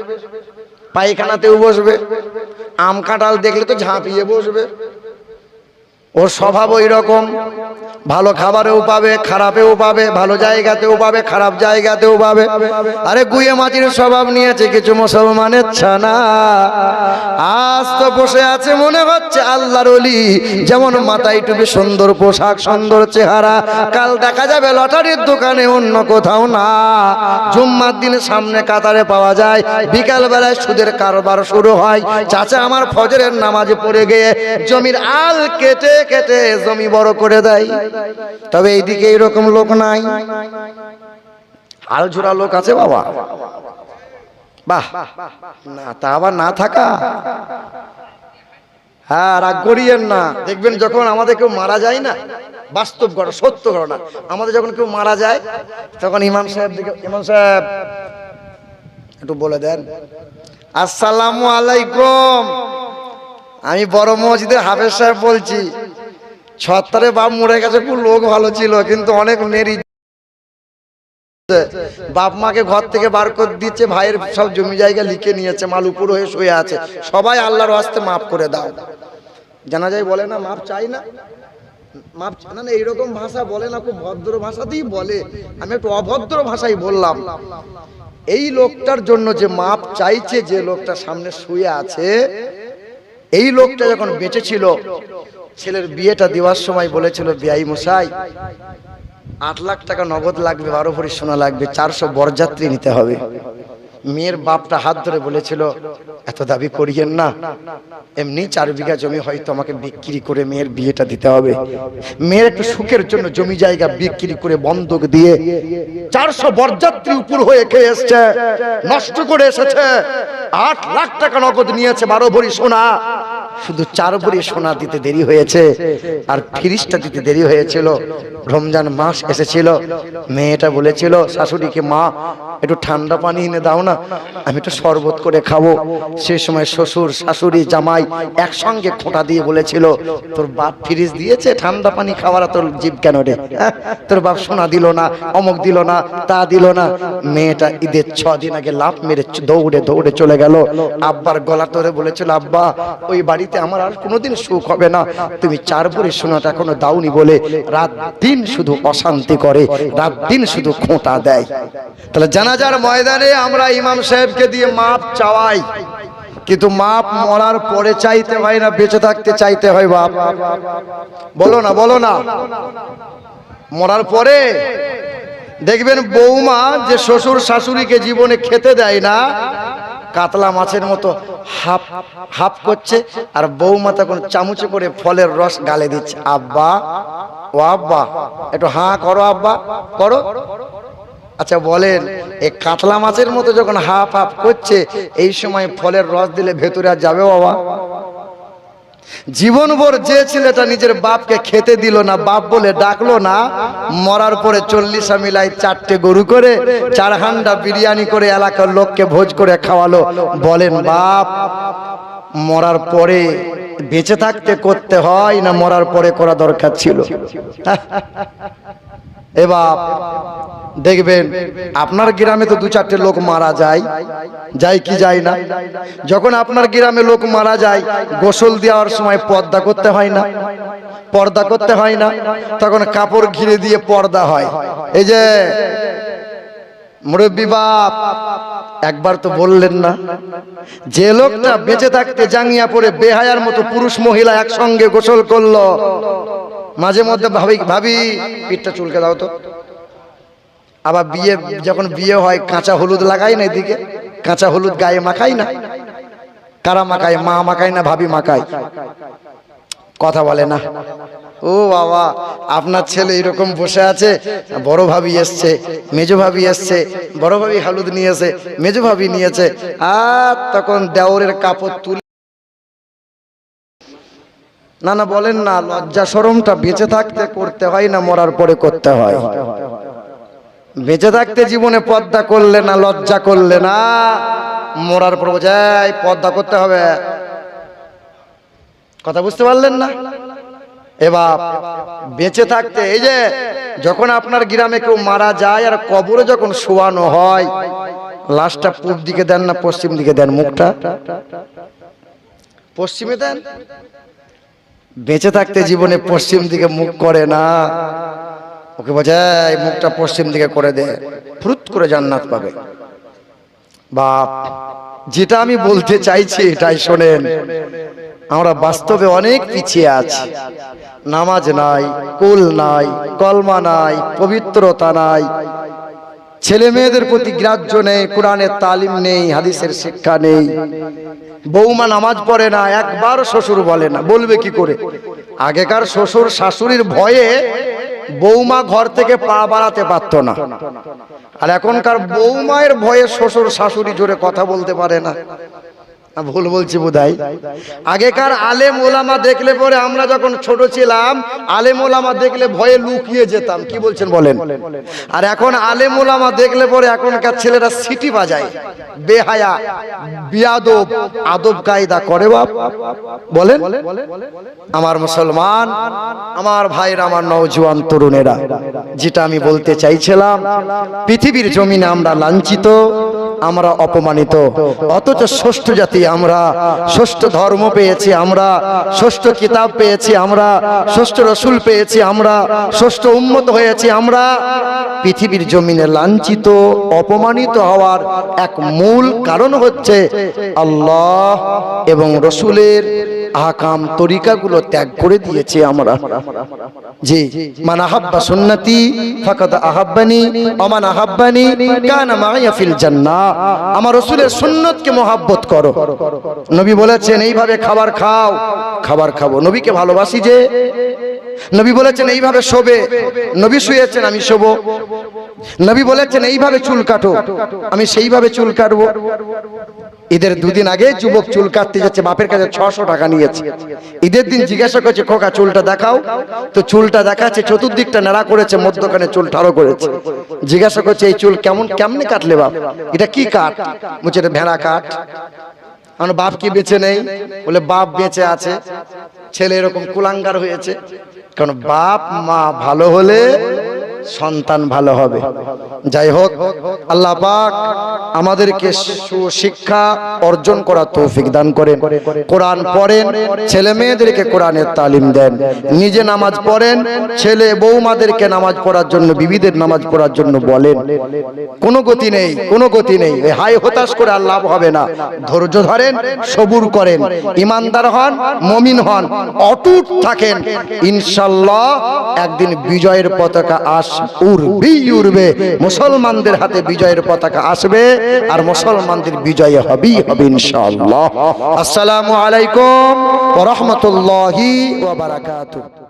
পায়খানাতেও বসবে, আম কাঁঠাল দেখলে তো ঝাঁপিয়ে বসবে। ওর স্বভাব ওই রকম, ভালো খাবারেও পাবে, খারাপেও পাবে, ভালো জায়গাতেও পাবে, খারাপ জায়গাতেও পাবে। আরে গুয়ে মাছির স্বভাব নিয়েছে কিছু মুসলমানের ছানা। আজ তো বসে আছে মনে হচ্ছে আল্লাহর ওলি, যেমন মাথায় টুপি, সুন্দর পোশাক, সুন্দর চেহারা, কাল দেখা যাবে লটারির দোকানে, অন্য কোথাও না। জুম্মার দিন সামনে কাতারে পাওয়া যায়, বিকাল বেলায় সুদের কারবার শুরু হয়। চাচা আমার ফজরের নামাজে পড়ে গিয়ে জমির আল কেটে কেটে জমি বড় করে দেয়। তবে এইদিকে এইরকম লোক নাই, আলঝোড়া লোক আছে বাবা। বাহ, না তা আবার না থাকা, হ্যাঁ রাগ করিয়েন না। দেখবেন যখন আমাদের কেউ মারা যায় না, বাস্তব ঘটনা, সত্য ঘটনা, আমাদের যখন কেউ মারা যায় তখন ইমাম সাহেব দিকে, ইমাম সাহেব একটু বলে দেন আসসালামু আলাইকুম, আমি বড় মসজিদের হাফেজ সাহেব বলছি। 76 বাপ মরে গেছে, খুব লোক ভালো ছিল, কিন্তু অনেক মেরি বাপ মাকে ঘর থেকে বার করে দিচ্ছে, ভাইয়ের সব জমি জায়গা লিখে নিয়েছে, মাল উপর হয়ে শুয়ে আছে, সবাই আল্লাহর ওয়াস্তে মাফ করে দাও। জানা যায় বলে না মাফ চাই না, মাফ না, এইরকম ভাষা বলে না, খুব ভদ্র ভাষাতেই বলে। আমি একটু অভদ্র ভাষাই বললাম। এই লোকটার জন্য যে মাফ চাইছে, যে লোকটা সামনে শুয়ে আছে, এই লোকটা যখন বেঁচে ছিল, ছেলের বিয়েটা দেওয়ার সময় বলেছিল বিয়াই মশাই 8 লাখ টাকা নগদ লাগবে, 12 ভরি সোনা লাগবে, 400 বরযাত্রী নিতে হবে। মেয়ের বাপটা হাত ধরে বলেছিল এত দাবি করিয়েন না, এমনি 4 বিঘা জমি হয়তো আমাকে বিক্রি করে মেয়ের বিয়েটা দিতে হবে। মেয়ের একটু সুখের জন্য জমি জায়গা বিক্রি করে বন্ধক দিয়ে 400 বরযাত্রী উপর হয়ে খেয়ে এসছে, নষ্ট করে এসেছে। 8 লাখ টাকা নগদ নিয়েছে, 12 ভরি সোনা। শুধু 4 ভরি সোনা দিতে দেরি হয়েছে, আর ফিরিসটা দিতে দেরি হয়েছিল। রমজান মাস এসেছিল, মেয়েটা বলেছিল শাশুড়িকে, মা একটু ঠান্ডা পানি এনে দাও না, আমি একটু শরবত করে খাবো। সেই সময় শ্বশুর, শাশুড়ি, জামাই একসঙ্গে খোঁটা দিয়ে বলেছিল, তোর বাপ ফ্রিজ দিয়েছে, ঠান্ডা পানি খাওয়ার তোর জীব কেন রে? তোর বাপ সোনা দিল না, অমুক দিল না, তা দিল না। মেয়েটা ঈদের 6 দিন আগে লাফ মেরে দৌড়ে দৌড়ে চলে গেল। আব্বার গলা ধরে বলেছিল, আব্বা ওই বাড়ি বাড়িতে আমার আর কোনোদিন সুখ হবে না, তুমি 4 ভরি সোনাটা এখনো দাওনি বলে রাত দিন শুধু অশান্তি করে, রাত দিন শুধু খোঁটা দেয়। তাহলে জানাজার ময়দানে আমরা ইমাম সাহেবকে দিয়ে মাপ চাওয়াই, কিন্তু মাপ মরার পরে চাইতে হয় না বেঁচে থাকতে চাইতে হয়? বাপ বলো না, বলো না। মরার পরে দেখবেন বৌমা যে শ্বশুর শাশুড়িকে জীবনে খেতে দেয় না, কাতলা মাছের মতো হাফ হাফ করছে, আর বৌমা তখন চামচে করে ফলের রস গালে দিচ্ছে। আব্বা, ও আব্বা, একটু হাঁ করো আব্বা, করো। আচ্ছা বলেন, এই কাতলা মাছের মতো যখন হাফ হাফ করছে, এই সময় ফলের রস দিলে ভেতরে আর যাবে বাবা? জীবনভর যে ছেলেটা নিজের বাপকে খেতে দিল না, বাপ বলে ডাকলো না, মরার পরে 40 মিলায় 4টে গরু করে 4 হান্ডা বিরিয়ানি করে এলাকার লোককে ভোজ করে খাওয়ালো, বলেন বাপ মরার পরে বেঁচে থাকতে করতে হয় না মরার পরে করা দরকার ছিল? এ বাপ দেখবেন আপনার গ্রামে তো 2-4টে লোক মারা যায়, যায় কি যায় না? যখন আপনার গ্রামে লোক মারা যায়, গোসল দেওয়ার সময় পর্দা করতে হয় না? পর্দা করতে হয় না? তখন কাপড় ঘিরে দিয়ে পর্দা হয়। এই যে মুরব্বী বাপ একবার তো বললেন না, যে লোকটা বেঁচে থাকতে জাঙ্গিয়া পরে বেহায়ার মতো পুরুষ মহিলা একসঙ্গে গোসল করলো, মাঝে মধ্যে ভাবি ভাবি পিঠটা চুলকে দাও তো। আবার বিয়ে যখন বিয়ে হয় কাঁচা হলুদ লাগাই না, এদিকে কাঁচা হলুদ গায়ে মাখাই না? কারা মাখায়? মা মাখায় না ভাবি মাখায়? কথা বলে না। ও বাবা, আপনার ছেলে এরকম বসে আছে, বড় ভাবি এসছে, মেজো ভাবি এসছে, বড় ভাবি হলুদ নিয়েছে, মেজো ভাবি নিয়েছে, আর তখন দেওরের কাপড় তুলে না না বলেন না, লজ্জা শরমটা বেঁচে থাকতে করতে হয় না মরার পরে করতে হয়? বেঁচে থাকতে জীবনে পর্দা করলে না, লজ্জা করলে না, মরার পর বোঝায় পর্দা করতে হবে। কথা বুঝতে পারলেন না? এবার বেঁচে থাকতে, এই যে যখন আপনার গ্রামে কেউ মারা যায় আর কবরে যখন শোয়ানো হয়, লাশটা পূব দিকে দেন না পশ্চিম দিকে দেন? মুখটা পশ্চিমে দেন। বেঁচে থাকতে জীবনে পশ্চিম দিকে মুখ করে না, ওকে বোঝায় মুখটা পশ্চিম দিকে করে দে, ফুরুত করে জান্নাত পাবে। বাপ, যেটা আমি বলতে চাইছি এটাই শোনেন। আমরা বাস্তবে অনেক পিছিয়ে আছি। নামাজ নাই, কুল নাই, কলমা নাই, পবিত্রতা নাই, ছেলে মেয়েদের প্রতি গ্রাহ্য নেই, কোরআনের তালিম নেই, হাদিসের শিক্ষা নেই। বৌমা নামাজ পড়ে না, একবার শ্বশুর বলে না, বলবে কি করে? আগেকার শ্বশুর শাশুড়ির ভয়ে বৌমা ঘর থেকে পা বাড়াতে পারতো না, আর এখনকার বৌমায়ের ভয়ে শ্বশুর শাশুড়ি জোরে কথা বলতে পারে না। ভুল বলছি বোধহয়। আগেকার আলেম ওলামা দেখলে পরে, আমরা যখন ছোট ছিলাম আলেম ওলামা দেখলে ভয়ে লুকিয়ে যেতাম, কি বলছেন বলেন? আর এখন আলেম ওলামা দেখলে পরে এখনকার ছেলেরা সিটি বাজায়, বেহায়া, বিয়াদব, আদব কায়দা করে। বাপ বলেন, আমার মুসলমান, আমার ভাইরা, আমার নওজোয়ান তরুণেরা, যেটা আমি বলতে চাইছিলাম, পৃথিবীর জমিনে আমরা লাঞ্ছিত, আমরা অপমানিত, অথচ ষষ্ঠ জাতি আমরা, ষষ্ঠ ধর্ম পেয়েছি আমরা, ষষ্ঠ কিতাব পেয়েছি আমরা, ষষ্ঠ রসুল পেয়েছি আমরা, ষষ্ঠ উম্মত হয়েছি আমরা। পৃথিবীর জমিনে লাঞ্ছিত অপমানিত হওয়ার এক মূল কারণ হচ্ছে আল্লাহ এবং রসুলের আহকাম তরিকাগুলো ত্যাগ করে দিয়েছি আমরা। জি, মান আহাব্বা সুন্নতি ফাকাদ আহাব্বানি ওয়া মান আহাব্বানি কানা মাইয়া ফিল জান্নাহ। আমার রাসূলের সুন্নতকে মহব্বত করো। নবী বলেছেন এইভাবে খাবার খাও, খাবার খাবো। নবীকে ভালোবাসি যে। নবী বলেছেন এইভাবে শোবে, নবী শুয়েছেন আমি শোবো। নবী বলেছেন এইভাবে চুল কাটো, আমি সেইভাবে চুল কাটবো। ঈদের 2 দিন আগে যুবক চুল কাটতে যাচ্ছে, বাপের কাছে 600 টাকা নিয়েছে। ঈদের দিন জিজ্ঞাসা করছে, খোকা চুলটা দেখাও। তো চুলটা দেখাচ্ছে, চতুর্দিকটা নেড়া করেছে, মধ্যখানে চুল ঠাড়ো করেছে। জিজ্ঞাসা করছে, এই চুল কেমনে কাটলে বাপ? এটা কি কাট? বলছে এটা ভেড়া কাট। আমার বাপ কি বেঁচে নেই? বলে বাপ বেঁচে আছে, ছেলে এরকম কুলাঙ্গার হয়েছে। কারণ বাপ মা ভালো হলে সন্তান ভালো হবে। যাই হোক, আল্লাহ পাক আমাদেরকে সুশিক্ষা অর্জন করার তৌফিক দান করেন। কোরআন পড়েন, ছেলে মেয়েদেরকে কোরআনের তালিম দেন, নিজে নামাজ পড়েন, ছেলে বৌমাদেরকে নামাজ পড়ার জন্য, বিবিদের নামাজ পড়ার জন্য বলেন। কোনো গতি নেই, কোনো গতি নেই, হাই হতাশ করে আর লাভ হবে না। ধৈর্য ধরেন, সবুর করেন, ইমানদার হন, মুমিন হন, অটুট থাকেন, ইনশাআল্লাহ একদিন বিজয়ের পতাকা উড়বে। মুসলমানদের হাতে বিজয়ের পতাকা আসবে আর মুসলমানদের বিজয় হবেই হবে ইনশাআল্লাহ। আসসালামু আলাইকুম ওয়া রাহমাতুল্লাহি ওয়া বারাকাতুহু।